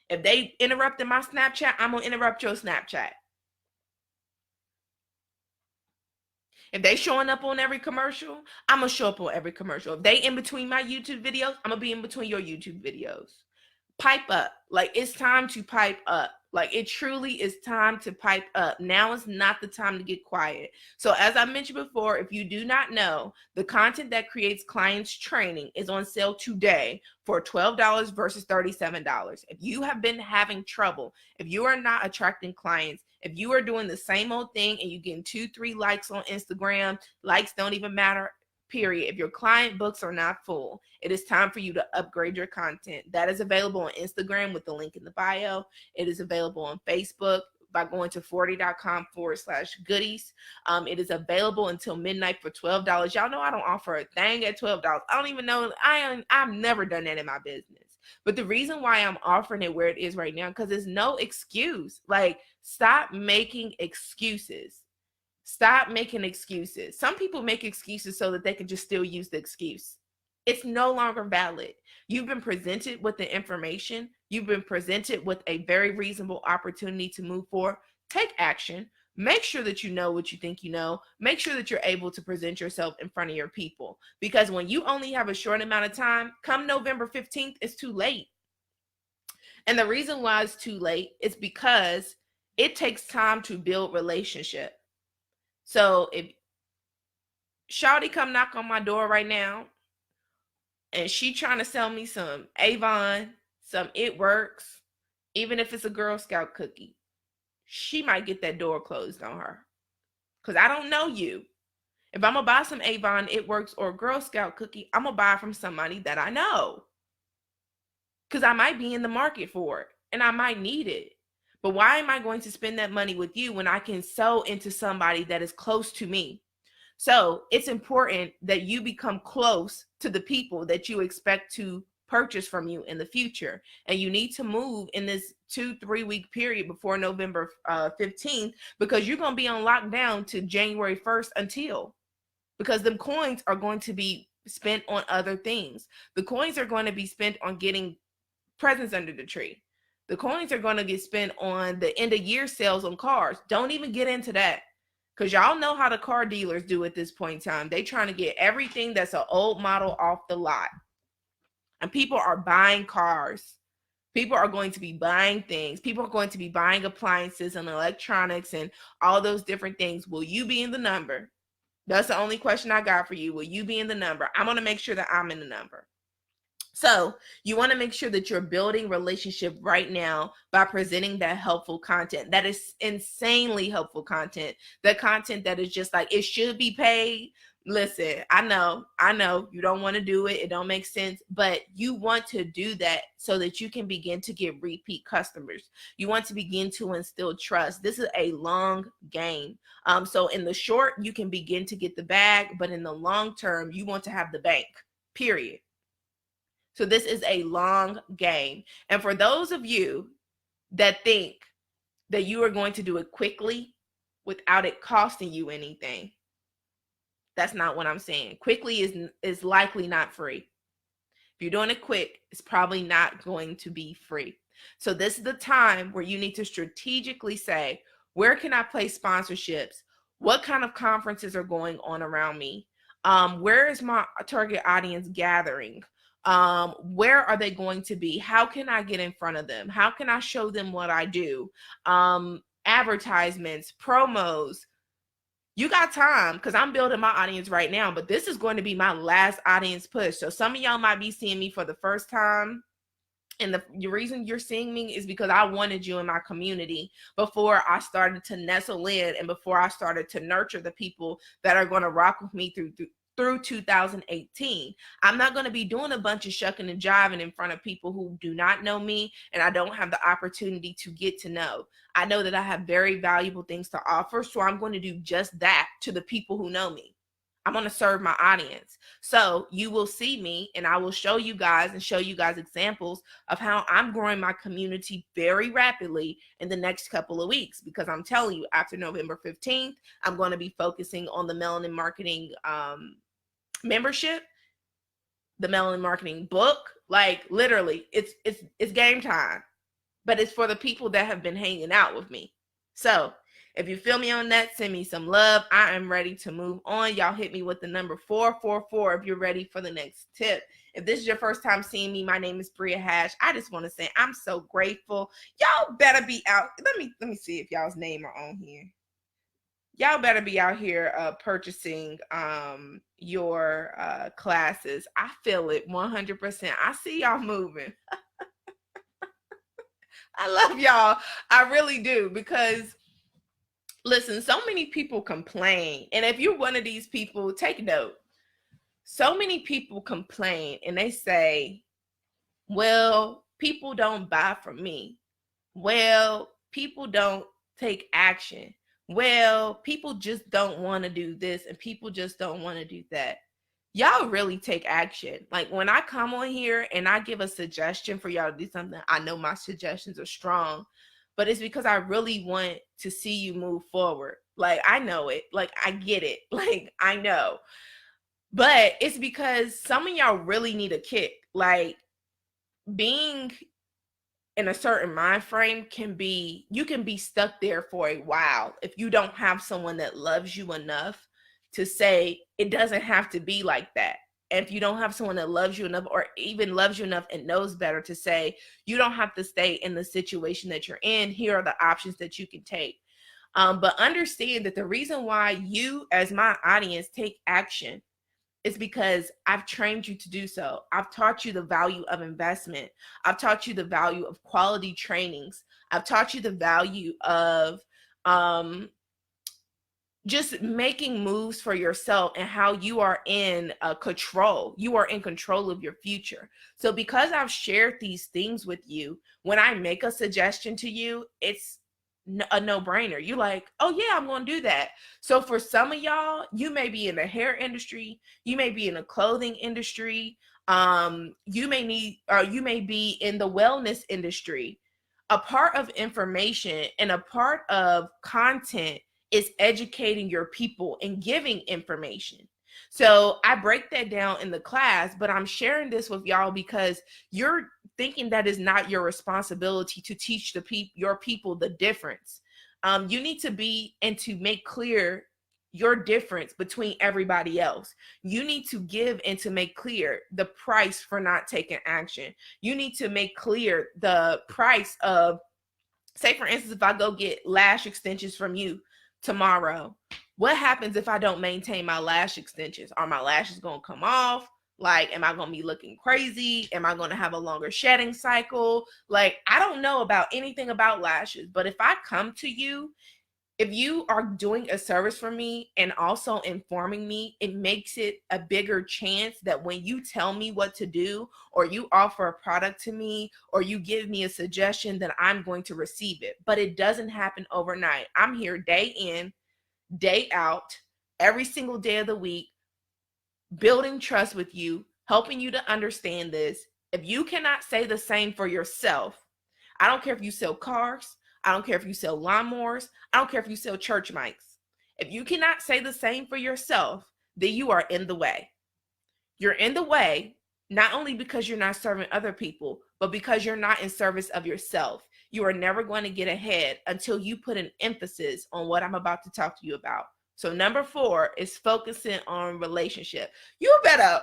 If they interrupted my Snapchat, I'm gonna interrupt your Snapchat. If they showing up on every commercial, I'm gonna show up on every commercial. If they in between my YouTube videos, I'm gonna be in between your YouTube videos. Pipe up. Like, it's time to pipe up. Like, it truly is time to pipe up. Now is not the time to get quiet. So as I mentioned before, if you do not know, the content that creates clients training is on sale today for $12 versus $37. If you have been having trouble, if you are not attracting clients, if you are doing the same old thing and you getting 2-3 likes on Instagram, likes don't even matter, period. If your client books are not full, it is time for you to upgrade your content. That is available on Instagram with the link in the bio. It is available on Facebook by going to 40.com/goodies. It is available until midnight for $12. Y'all know I don't offer a thing at $12. I don't even know. I've never done that in my business. But the reason why I'm offering it where it is right now, because there's no excuse. Like, stop making excuses. Stop making excuses. Some people make excuses so that they can just still use the excuse. It's no longer valid. You've been presented with the information. You've been presented with a very reasonable opportunity to move forward. Take action. Make sure that you know what you think you know. Make sure that you're able to present yourself in front of your people. Because when you only have a short amount of time, come November 15th, it's too late. And the reason why it's too late is because it takes time to build relationship. So if Shawty come knock on my door right now and she trying to sell me some Avon, some It Works, even if it's a Girl Scout cookie, she might get that door closed on her. Because I don't know you. If I'm going to buy some Avon, It Works, or Girl Scout cookie, I'm going to buy from somebody that I know. Because I might be in the market for it and I might need it. But why am I going to spend that money with you when I can sow into somebody that is close to me? So it's important that you become close to the people that you expect to purchase from you in the future. And you need to move in this 2-3 week period before November 15th, because you're going to be on lockdown to January 1st because them coins are going to be spent on other things. The coins are going to be spent on getting presents under the tree. The coins are going to get spent on the end of year sales on cars. Don't even get into that, because y'all know how the car dealers do at this point in time. They trying to get everything that's an old model off the lot. And people are buying cars. People are going to be buying things. People are going to be buying appliances and electronics and all those different things. Will you be in the number? That's the only question I got for you. Will you be in the number? I'm going to make sure that I'm in the number. So you want to make sure that you're building relationship right now by presenting that helpful content. That is insanely helpful content. The content that is just like, it should be paid. Listen, I know you don't want to do it. It don't make sense, but you want to do that so that you can begin to get repeat customers. You want to begin to instill trust. This is a long game. So in the short, you can begin to get the bag, but in the long term, you want to have the bank, period. So this is a long game. And for those of you that think that you are going to do it quickly without it costing you anything, that's not what I'm saying. Quickly is likely not free. If you're doing it quick, it's probably not going to be free. So this is the time where you need to strategically say, where can I place sponsorships? What kind of conferences are going on around me? Where is my target audience gathering? Where are they going to be? How can I get in front of them? How can I show them what I do? Advertisements, promos. You got time, because I'm building my audience right now, but this is going to be my last audience push. So some of y'all might be seeing me for the first time. And the reason you're seeing me is because I wanted you in my community before I started to nestle in and before I started to nurture the people that are going to rock with me through 2018. I'm not going to be doing a bunch of shucking and jiving in front of people who do not know me and I don't have the opportunity to get to know. I know that I have very valuable things to offer, so I'm going to do just that to the people who know me. I'm going to serve my audience. So you will see me and I will show you guys examples of how I'm growing my community very rapidly in the next couple of weeks, because I'm telling you, after November 15th, I'm going to be focusing on the Melanin Marketing membership, the Melanin Marketing book. Like literally, it's game time, but it's for the people that have been hanging out with me. So if you feel me on that, send me some love. I am ready to move on. Y'all hit me with the number 444 if you're ready for the next tip. If this is your first time seeing me, my name is Bria Hash. I just want to say I'm so grateful. Y'all better be out. Let me see if y'all's name are on here. Y'all better be out here purchasing your classes. I feel it 100%. I see y'all moving. I love y'all. I really do, because listen, so many people complain. And if you're one of these people, take note. So many people complain and they say, well, people don't buy from me. Well, people don't take action. Well, people just don't want to do this and people just don't want to do that. Y'all really take action. Like when I come on here and I give a suggestion for y'all to do something, I know my suggestions are strong, but it's because I really want to see you move forward. Like I know it. Like I get it. Like I know. But it's because some of y'all really need a kick. Like being in a certain mind frame you can be stuck there for a while if you don't have someone that loves you enough to say it doesn't have to be like that. And if you don't have someone that loves you enough or even loves you enough and knows better to say you don't have to stay in the situation that you're in, here are the options that you can take. But understand that the reason why you as my audience take action is because I've trained you to do so. I've taught you the value of investment. I've taught you the value of quality trainings. I've taught you the value of just making moves for yourself and how you are in control. You are in control of your future. So because I've shared these things with you, when I make a suggestion to you, it's a no-brainer. You're like, oh yeah, I'm going to do that. So for some of y'all, you may be in the hair industry, you may be in the clothing industry, you may need, or you may be in the wellness industry. A part of information and a part of content is educating your people and giving information. So I break that down in the class, but I'm sharing this with y'all because you're thinking that is not your responsibility to teach your people the difference. You need to be and to make clear your difference between everybody else. You need to give and to make clear the price for not taking action. You need to make clear the price of, say for instance, if I go get lash extensions from you tomorrow, what happens if I don't maintain my lash extensions? Are my lashes going to come off? Like, am I going to be looking crazy? Am I going to have a longer shedding cycle? Like, I don't know about anything about lashes, but if I come to you, if you are doing a service for me and also informing me, it makes it a bigger chance that when you tell me what to do, or you offer a product to me, or you give me a suggestion, that I'm going to receive it. But it doesn't happen overnight. I'm here day in, day out, every single day of the week, building trust with you, helping you to understand this. If you cannot say the same for yourself, I don't care if you sell cars, I don't care if you sell lawnmowers, I don't care if you sell church mics. If you cannot say the same for yourself, then you are in the way. You're in the way, not only because you're not serving other people, but because you're not in service of yourself. You are never going to get ahead until you put an emphasis on what I'm about to talk to you about. So number 4 is focusing on relationship. You better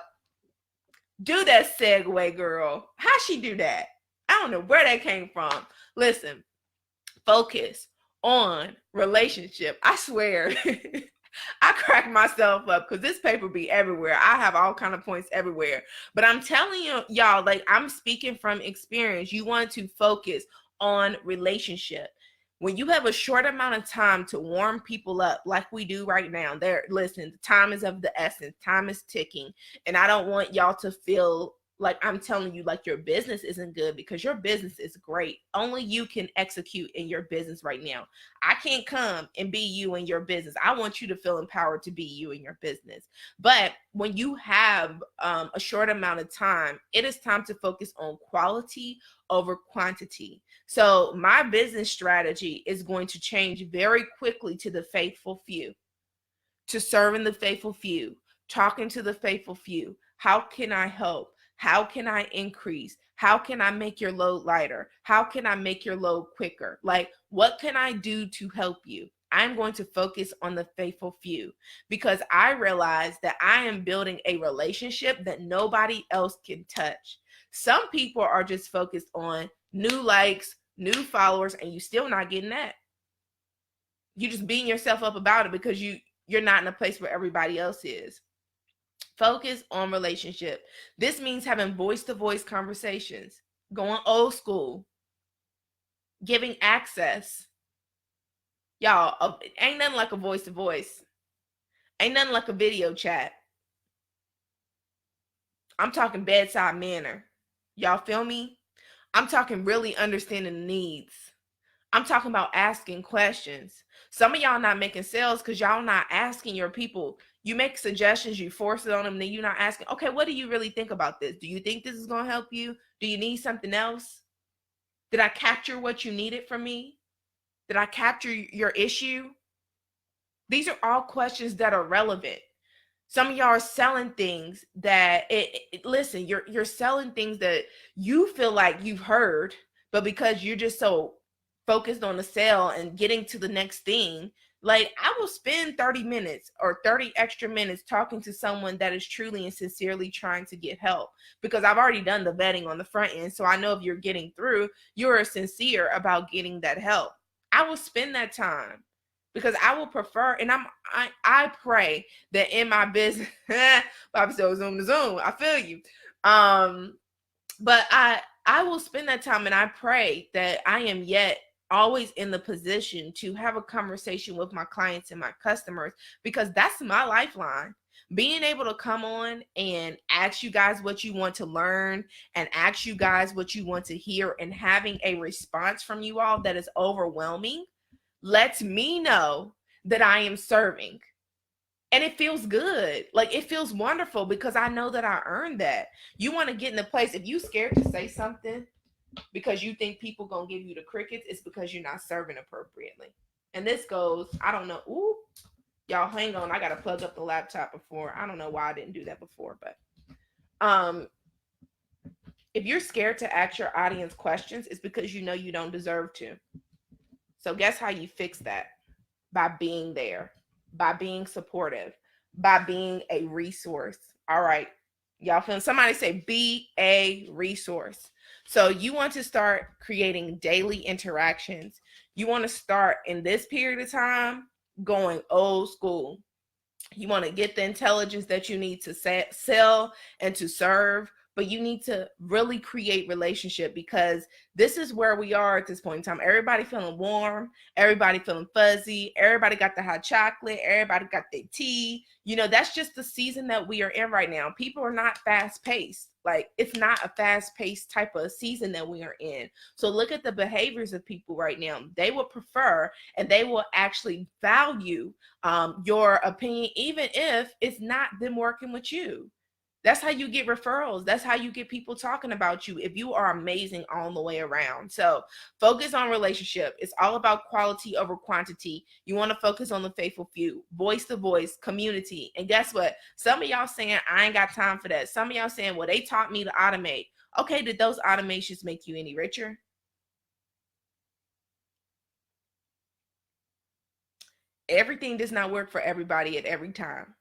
do that segue, girl. How'd she do that? I don't know where that came from. Listen, focus on relationship. I swear. I crack myself up because this paper be everywhere. I have all kind of points everywhere. But I'm telling y'all, like, I'm speaking from experience. You want to focus on relationship. When you have a short amount of time to warm people up like we do right now, listen, the time is of the essence. Time is ticking. And I don't want y'all to feel like I'm telling you like your business isn't good, because your business is great. Only you can execute in your business right now. I can't come and be you in your business. I want you to feel empowered to be you in your business. But when you have a short amount of time, it is time to focus on quality over quantity. So my business strategy is going to change very quickly to the faithful few, to serving the faithful few, talking to the faithful few. How can I help? How can I increase? How can I make your load lighter? How can I make your load quicker? Like, what can I do to help you? I'm going to focus on the faithful few, because I realize that I am building a relationship that nobody else can touch. Some people are just focused on new likes, new followers, and you still not getting that. You just beating yourself up about it because you're not in a place where everybody else is. Focus on relationship. This means having voice-to-voice conversations, going old school, giving access. Y'all, ain't nothing like a voice-to-voice. Ain't nothing like a video chat. I'm talking bedside manner. Y'all feel me? I'm talking really understanding the needs. I'm talking about asking questions. Some of y'all not making sales because y'all not asking your people. You make suggestions, you force it on them, then you're not asking, okay, what do you really think about this? Do you think this is going to help you? Do you need something else? Did I capture what you needed from me? Did I capture your issue? These are all questions that are relevant. Some of y'all are selling things that listen, you're selling things that you feel like you've heard, but because you're just so focused on the sale and getting to the next thing, like, I will spend 30 minutes or 30 extra minutes talking to someone that is truly and sincerely trying to get help, because I've already done the vetting on the front end. So I know if you're getting through, you're sincere about getting that help. I will spend that time because I will prefer, and I pray that in my business, Bobby said zoom to zoom. I feel you. But I will spend that time, and I pray that I am yet always in the position to have a conversation with my clients and my customers, because that's my lifeline. Being able to come on and ask you guys what you want to learn and ask you guys what you want to hear, and having a response from you all that is overwhelming lets me know that I am serving. And it feels good. Like, it feels wonderful because I know that I earned that. You want to get in a place, if you scared to say something because you think people gonna give you the crickets, it's because you're not serving appropriately. And this goes, I don't know. Ooh, y'all hang on. I gotta plug up the laptop before. I don't know why I didn't do that before, but if you're scared to ask your audience questions, it's because you know you don't deserve to. So guess how you fix that? By being there, by being supportive, by being a resource. All right. Y'all feel somebody say be a resource. So you want to start creating daily interactions. You want to start in this period of time going old school. You want to get the intelligence that you need to sell and to serve, but you need to really create relationship, because this is where we are at this point in time. Everybody feeling warm, everybody feeling fuzzy, everybody got the hot chocolate, everybody got their tea. You know, that's just the season that we are in right now. People are not fast paced. Like, it's not a fast paced type of season that we are in. So look at the behaviors of people right now. They will prefer and they will actually value your opinion, even if it's not them working with you. That's how you get referrals. That's how you get people talking about you if you are amazing all the way around. So focus on relationship. It's all about quality over quantity. You want to focus on the faithful few, voice to voice, community. And guess what? Some of y'all saying, I ain't got time for that. Some of y'all saying, well, they taught me to automate. Okay, did those automations make you any richer? Everything does not work for everybody at every time.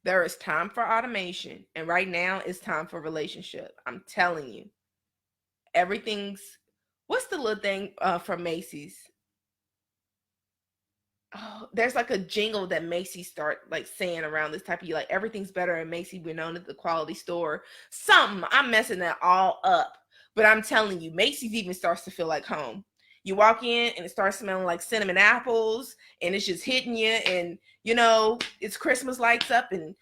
There is time for automation, and right now it's time for relationship. I'm telling you, everything's. What's the little thing from Macy's? Oh, there's like a jingle that Macy's start like saying around this type of, like, everything's better at Macy's. We're known as the quality store. Something, I'm messing that all up, but I'm telling you, Macy's even starts to feel like home. You walk in and it starts smelling like cinnamon apples, and it's just hitting you, and you know it's Christmas lights up and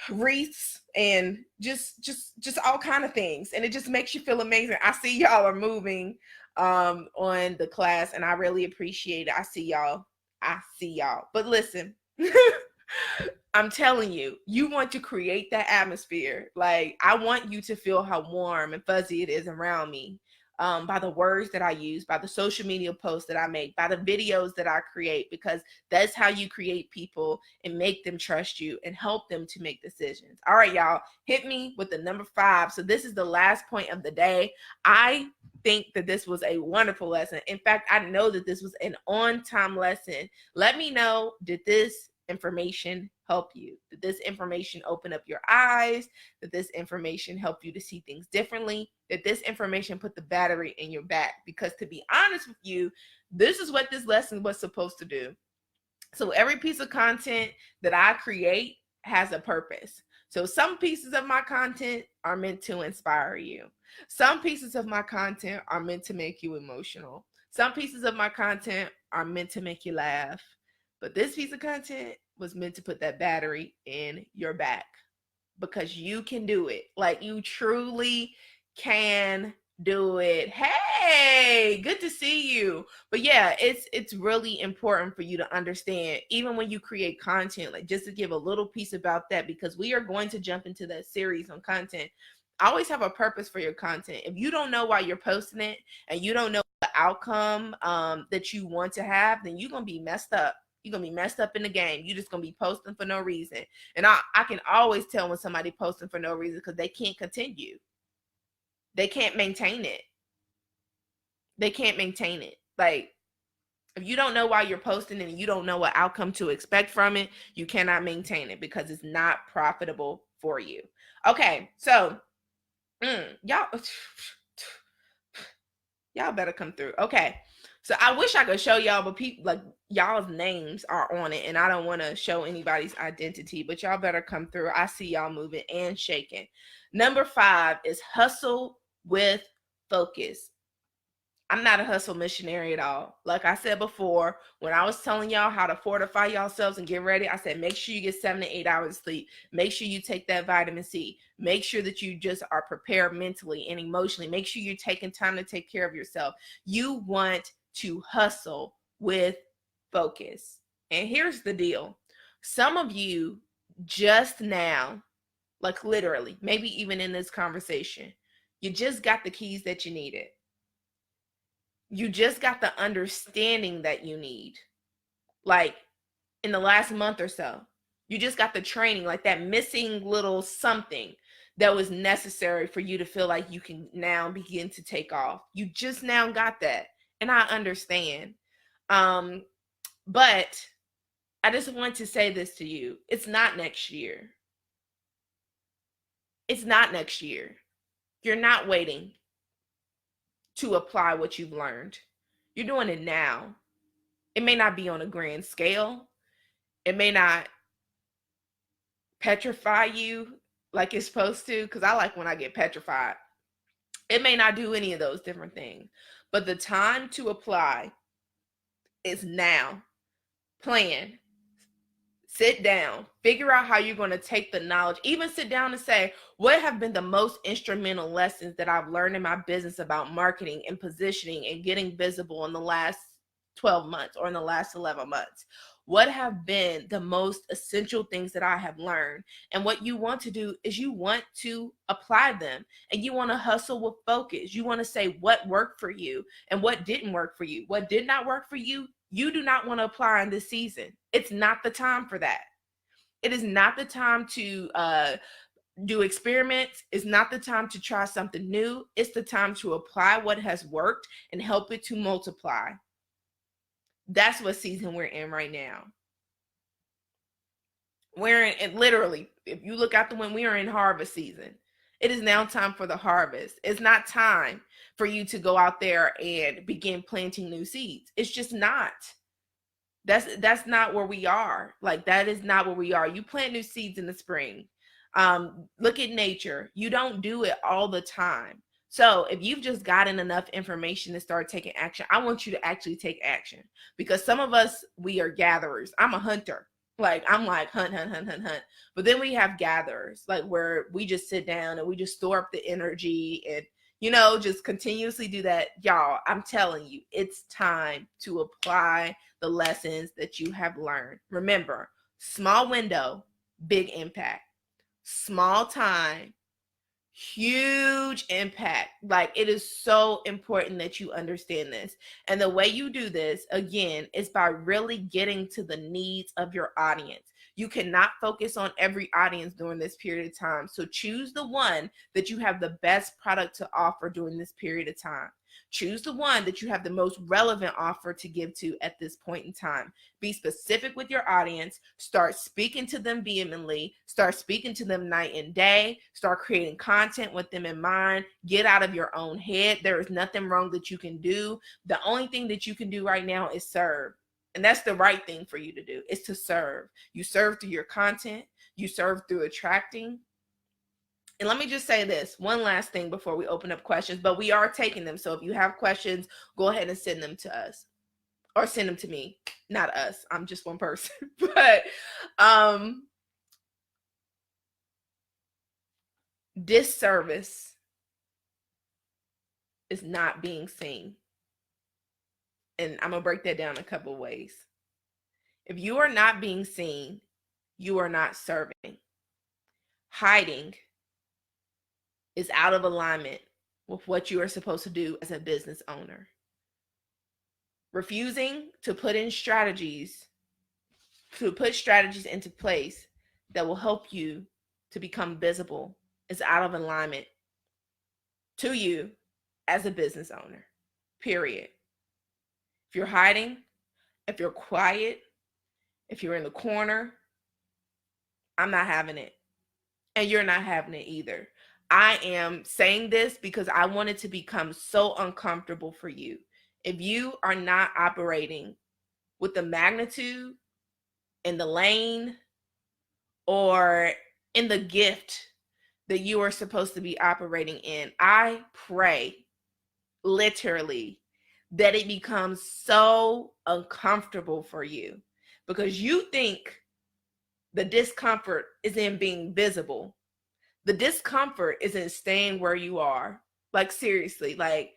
wreaths and just all kind of things, and it just makes you feel amazing. I see y'all are moving on the class, and I really appreciate it. I see y'all, but listen, I'm telling you, you want to create that atmosphere. Like, I want you to feel how warm and fuzzy it is around me, by the words that I use, by the social media posts that I make, by the videos that I create, because that's how you create people and make them trust you and help them to make decisions. All right, y'all, hit me with the number 5. So this is the last point of the day. I think that this was a wonderful lesson. In fact, I know that this was an on-time lesson. Let me know, did this information help you? Did this information open up your eyes? Did this information help you to see things differently? Did this information put the battery in your back? Because to be honest with you, this is what this lesson was supposed to do. So every piece of content that I create has a purpose. So some pieces of my content are meant to inspire you. Some pieces of my content are meant to make you emotional. Some pieces of my content are meant to make you laugh. But this piece of content was meant to put that battery in your back, because you can do it. Like, you truly can do it. Hey, good to see you. But yeah, it's really important for you to understand, even when you create content, like, just to give a little piece about that, because we are going to jump into that series on content. Always have a purpose for your content. If you don't know why you're posting it and you don't know the outcome that you want to have, then you're going to be messed up. You're going to be messed up in the game. You're just going to be posting for no reason. And I can always tell when somebody posting for no reason, because they can't continue. They can't maintain it. They can't maintain it. Like, if you don't know why you're posting and you don't know what outcome to expect from it, you cannot maintain it, because it's not profitable for you. Okay, so y'all better come through. Okay, so I wish I could show y'all, but people, like, y'all's names are on it, and I don't want to show anybody's identity, but y'all better come through. I see y'all moving and shaking. Number 5 is hustle with focus. I'm not a hustle missionary at all. Like I said before, when I was telling y'all how to fortify yourselves and get ready, I said make sure you get 7 to 8 hours of sleep. Make sure you take that vitamin C. Make sure that you just are prepared mentally and emotionally. Make sure you're taking time to take care of yourself. You want to hustle with focus. And here's the deal. Some of you just now, like literally, maybe even in this conversation, you just got the keys that you needed. You just got the understanding that you need. Like in the last month or so, you just got the training, like that missing little something that was necessary for you to feel like you can now begin to take off. You just now got that. And I understand. But I just want to say this to you. It's not next year. It's not next year. You're not waiting to apply what you've learned. You're doing it now. It may not be on a grand scale. It may not petrify you like it's supposed to, because I like when I get petrified. It may not do any of those different things. But the time to apply is now. Plan. Sit down, figure out how you're going to take the knowledge, even sit down and say, what have been the most instrumental lessons that I've learned in my business about marketing and positioning and getting visible in the last 12 months or in the last 11 months? What have been the most essential things that I have learned? And what you want to do is you want to apply them, and you want to hustle with focus. You want to say what worked for you and what didn't work for you. What did not work for you, you do not want to apply in this season. It's not the time for that. It is not the time to do experiments. It's not the time to try something new. It's the time to apply what has worked and help it to multiply. That's what season we're in right now. We're in, literally, if you look out the window, we are in harvest season. It is now time for the harvest. It's not time for you to go out there and begin planting new seeds. It's just not. That's not where we are. Like, that is not where we are. You plant new seeds in the spring. Look at nature. You don't do it all the time. So if you've just gotten enough information to start taking action, I want you to actually take action, because some of us, we are gatherers. I'm a hunter. Like, I'm like hunt, hunt, hunt, hunt, hunt. But then we have gatherers, like where we just sit down and we just store up the energy and, just continuously do that. Y'all, I'm telling you, it's time to apply the lessons that you have learned. Remember, small window, big impact. Small time, huge impact. Like, it is so important that you understand this. And the way you do this, again, is by really getting to the needs of your audience. You cannot focus on every audience during this period of time. So choose the one that you have the best product to offer during this period of time. Choose the one that you have the most relevant offer to give to at this point in time. Be specific with your audience. Start speaking to them vehemently. Start speaking to them night and day. Start creating content with them in mind. Get out of your own head. There is nothing wrong that you can do. The only thing that you can do right now is serve. And that's the right thing for you to do, is to serve. You serve through your content. You serve through attracting. And let me just say this, one last thing before we open up questions, but we are taking them. So if you have questions, go ahead and send them to us, or send them to me, not us. I'm just one person. But disservice is not being seen. And I'm going to break that down a couple ways. If you are not being seen, you are not serving. Hiding is out of alignment with what you are supposed to do as a business owner. Refusing to put strategies into place that will help you to become visible is out of alignment to you as a business owner, period. If you're hiding, if you're quiet, if you're in the corner, I'm not having it. And you're not having it either. I am saying this because I want it to become so uncomfortable for you. If you are not operating with the magnitude, in the lane, or in the gift that you are supposed to be operating in, I pray literally that it becomes so uncomfortable for you because you think the discomfort is in being visible. The discomfort is in staying where you are. Like, seriously, like,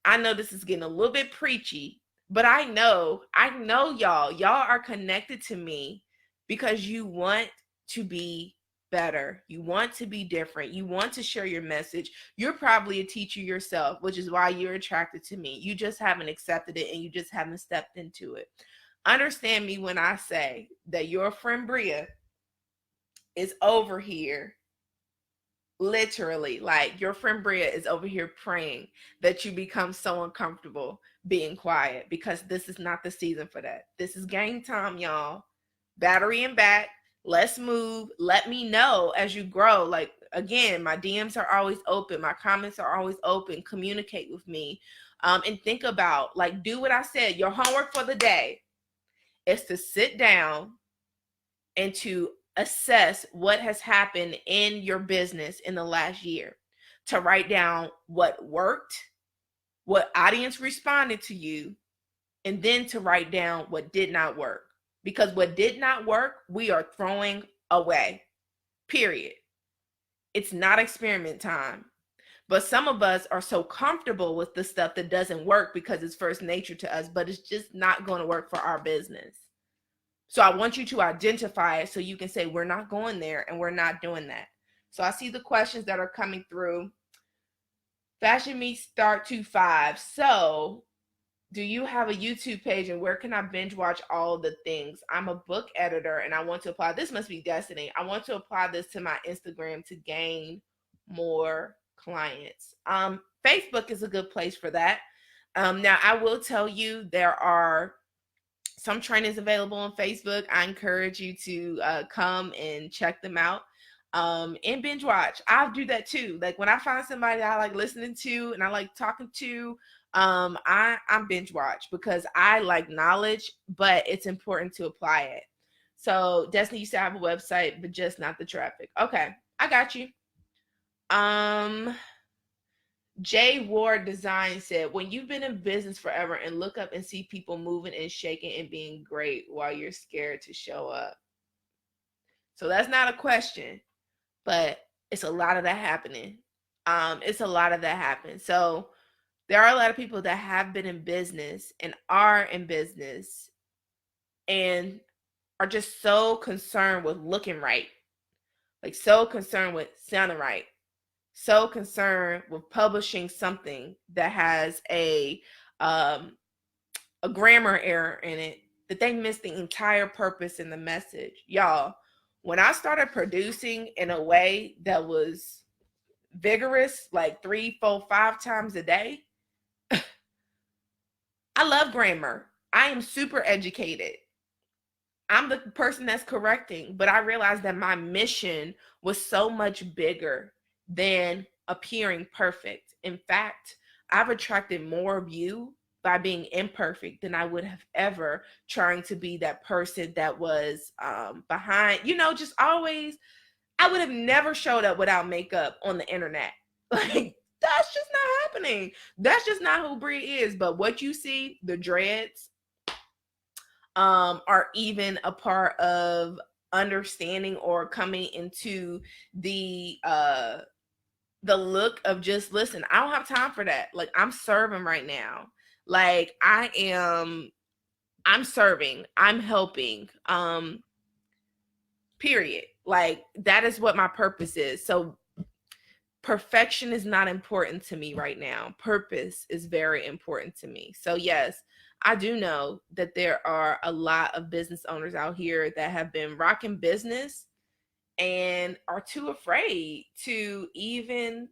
I know this is getting a little bit preachy, but I know y'all are connected to me because you want to be better. You want to be different. You want to share your message. You're probably a teacher yourself, which is why you're attracted to me. You just haven't accepted it and you just haven't stepped into it. Understand me when I say that your friend Bria is over here, literally, like, your friend Bria is over here praying that you become so uncomfortable being quiet, because this is not the season for that. This is game time, y'all. Battery and back. Let's move. Let me know as you grow. Like, again, my DMs are always open. My comments are always open. Communicate with me. And think about, like, do what I said. Your homework for the day is to sit down and to assess what has happened in your business in the last year, to write down what worked, what audience responded to you, and then to write down what did not work. Because what did not work, we are throwing away, period. It's not experiment time. But some of us are so comfortable with the stuff that doesn't work because it's first nature to us, but it's just not going to work for our business. So I want you to identify it so you can say, we're not going there and we're not doing that. So I see the questions that are coming through. Fashion Meets Start to 5. So do you have a YouTube page and where can I binge watch all the things? I'm a book editor and I want to apply. This must be destiny. I want to apply this to my Instagram to gain more clients. Facebook is a good place for that. Now I will tell you, there are some trainings available on Facebook. I encourage you to come and check them out, and binge watch. I do that too. Like, when I find somebody I like listening to and I like talking to, I'm binge watch because I like knowledge, but it's important to apply it. So Destiny used to have a website, but just not the traffic. Okay, I got you. J Ward Design said, when you've been in business forever and look up and see people moving and shaking and being great while you're scared to show up. So that's not a question, but it's a lot of that happening. It's a lot of that happen. So there are a lot of people that have been in business and are in business and are just so concerned with looking right, like so concerned with sounding right, so concerned with publishing something that has a grammar error in it that they miss the entire purpose and the message. Y'all, when I started producing in a way that was vigorous, like 3, 4, 5 times a day, I love grammar. I am super educated. I'm the person that's correcting, but I realized that my mission was so much bigger than appearing perfect. In fact, I've attracted more of you by being imperfect than I would have ever trying to be that person that was behind, just always. I would have never showed up without makeup on the internet. Like, that's just not happening. That's just not who Brie is. But what you see, the dreads, are even a part of understanding or coming into the look of just, listen, I don't have time for that. Like, I'm serving right now. Like, I'm serving, I'm helping, period. Like, that is what my purpose is. So perfection is not important to me right now. Purpose is very important to me. So yes, I do know that there are a lot of business owners out here that have been rocking business and are too afraid to even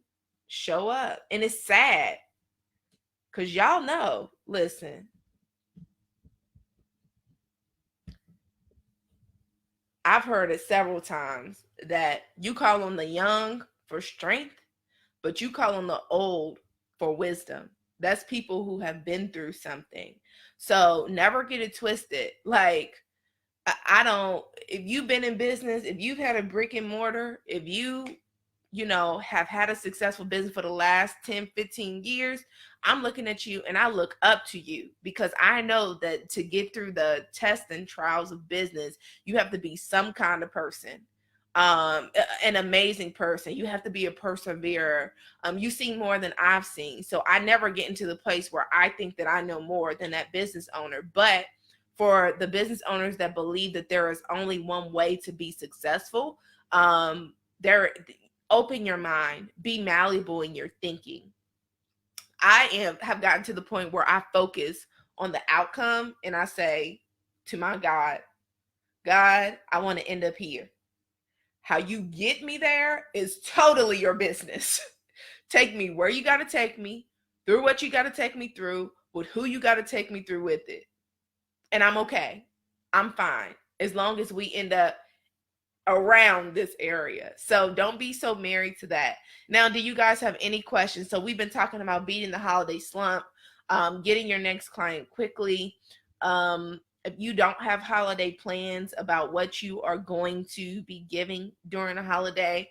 show up. And it's sad because y'all know, listen, I've heard it several times that you call on the young for strength, but you call on the old for wisdom. That's people who have been through something. So never get it twisted. Like, I don't, if you've been in business, if you've had a brick and mortar, if you have had a successful business for the last 10, 15 years, I'm looking at you and I look up to you, because I know that to get through the tests and trials of business, you have to be some kind of person, an amazing person. You have to be a perseverer. You've seen more than I've seen. So I never get into the place where I think that I know more than that business owner. But for the business owners that believe that there is only one way to be successful, there open your mind, be malleable in your thinking. Have gotten to the point where I focus on the outcome and I say to my God, I want to end up here. How you get me there is totally your business. Take me where you got to take me, through what you got to take me through, with who you got to take me through with it. And I'm okay. I'm fine. As long as we end up around this area. So don't be so married to that. Now, do you guys have any questions? So we've been talking about beating the holiday slump, getting your next client quickly. If you don't have holiday plans about what you are going to be giving during a holiday,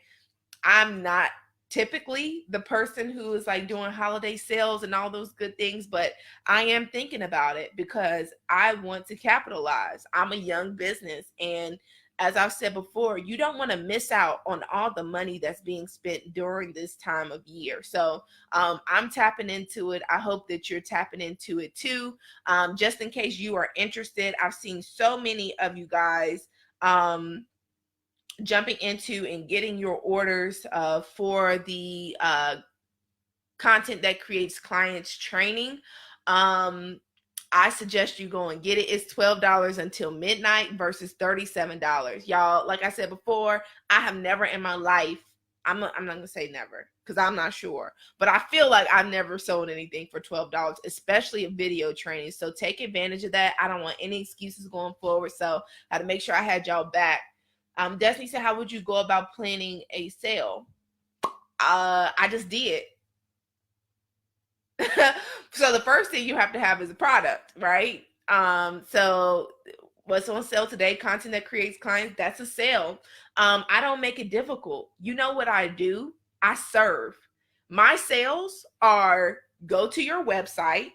I'm not typically the person who is like doing holiday sales and all those good things, but I am thinking about it because I want to capitalize. I'm a young business, and as I've said before, you don't want to miss out on all the money that's being spent during this time of year. So I'm tapping into it. I hope that you're tapping into it too. Just in case you are interested, I've seen so many of you guys jumping into and getting your orders for the content that creates clients training. I suggest you go and get it. It's $12 until midnight versus $37. Y'all, like I said before, I have never in my life, I'm not going to say never because I'm not sure, but I feel like I've never sold anything for $12, especially a video training. So take advantage of that. I don't want any excuses going forward. So I had to make sure I had y'all back. Destiny said, how would you go about planning a sale? I just did. So the first thing you have to have is a product, right? So what's on sale today, content that creates clients, that's a sale. I don't make it difficult. You know what I do? I serve. My sales are go to your website,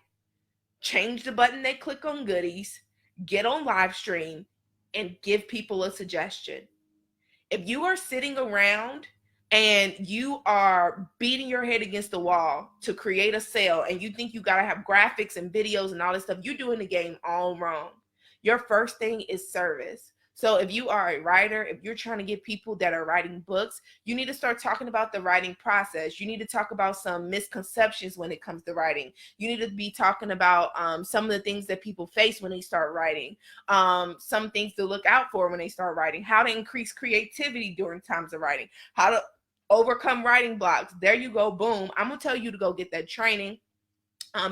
change the button they click on goodies, get on live stream, and give people a suggestion. If you are sitting around and you are beating your head against the wall to create a sale and you think you got to have graphics and videos and all this stuff, you're doing the game all wrong. Your first thing is service. So if you are a writer, if you're trying to get people that are writing books, you need to start talking about the writing process. You need to talk about some misconceptions when it comes to writing. You need to be talking about some of the things that people face when they start writing, some things to look out for when they start writing, how to increase creativity during times of writing, how to overcome writing blocks. There you go. Boom. I'm going to tell you to go get that training.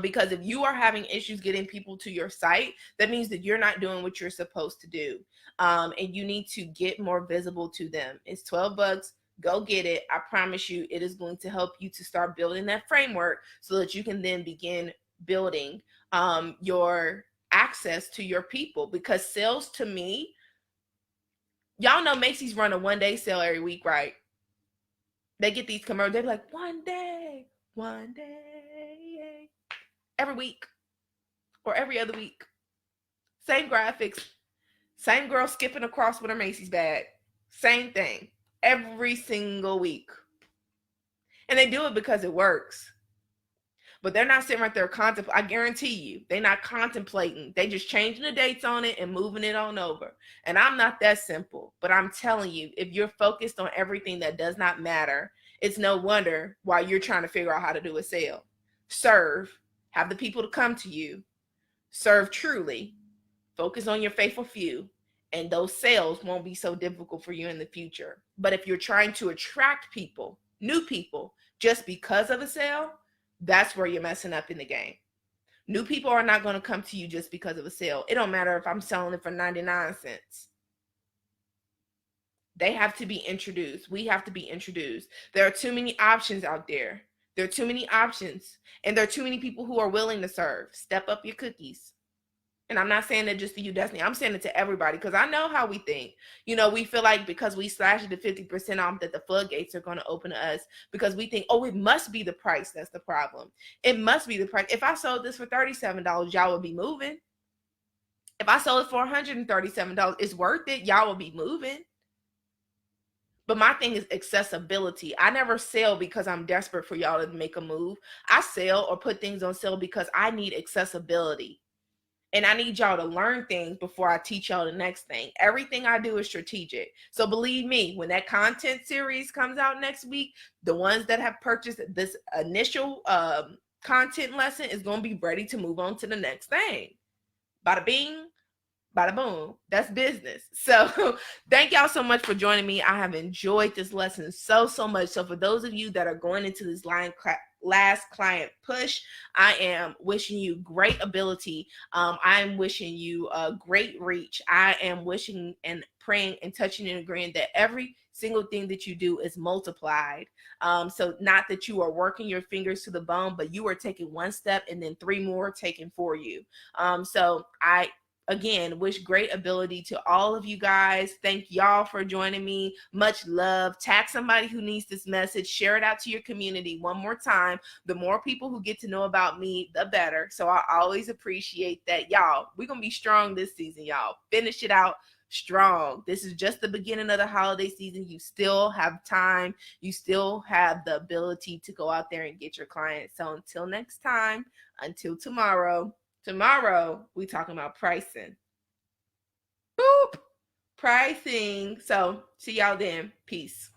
Because if you are having issues getting people to your site, that means that you're not doing what you're supposed to do. And you need to get more visible to them. It's $12. Go get it. I promise you, it is going to help you to start building that framework so that you can then begin building your access to your people. Because sales, to me, y'all know Macy's run a one-day sale every week, right? They get these commercials. They're like, one day, every week or every other week. Same graphics, same girl skipping across with her Macy's bag. Same thing every single week. And they do it because it works. But they're not sitting right there contemplating. I guarantee you, they're not contemplating. They just changing the dates on it and moving it on over. And I'm not that simple. But I'm telling you, if you're focused on everything that does not matter, it's no wonder why you're trying to figure out how to do a sale. Serve. Have the people to come to you. Serve truly. Focus on your faithful few. And those sales won't be so difficult for you in the future. But if you're trying to attract people, new people, just because of a sale, that's where you're messing up in the game. New people are not going to come to you just because of a sale. It don't matter if I'm selling it for 99 cents. They have to be introduced. We have to be introduced. There are too many options out there. There are too many options. And there are too many people who are willing to serve. Step up your cookies. And I'm not saying that just to you, Destiny. I'm saying it to everybody because I know how we think. We feel like because we slashed it to 50% off that the floodgates are going to open to us because we think, oh, it must be the price that's the problem. It must be the price. If I sold this for $37, y'all would be moving. If I sold it for $137, it's worth it. Y'all will be moving. But my thing is accessibility. I never sell because I'm desperate for y'all to make a move. I sell or put things on sale because I need accessibility. And I need y'all to learn things before I teach y'all the next thing. Everything I do is strategic. So believe me, when that content series comes out next week, the ones that have purchased this initial content lesson is going to be ready to move on to the next thing. Bada bing, bada boom. That's business. So thank y'all so much for joining me. I have enjoyed this lesson so much. So for those of you that are going into this last client push, I am wishing you great ability. I'm wishing you a great reach. I am wishing and praying and touching and agreeing that every single thing that you do is multiplied. So not that you are working your fingers to the bone, but you are taking one step and then three more taken for you. So I again, wish great ability to all of you guys. Thank y'all for joining me. Much love. Tag somebody who needs this message. Share it out to your community one more time. The more people who get to know about me, the better. So I always appreciate that. Y'all, we're going to be strong this season, y'all. Finish it out strong. This is just the beginning of the holiday season. You still have time. You still have the ability to go out there and get your clients. So until next time, until tomorrow, we talking about pricing. Boop. Pricing. So see y'all then. Peace.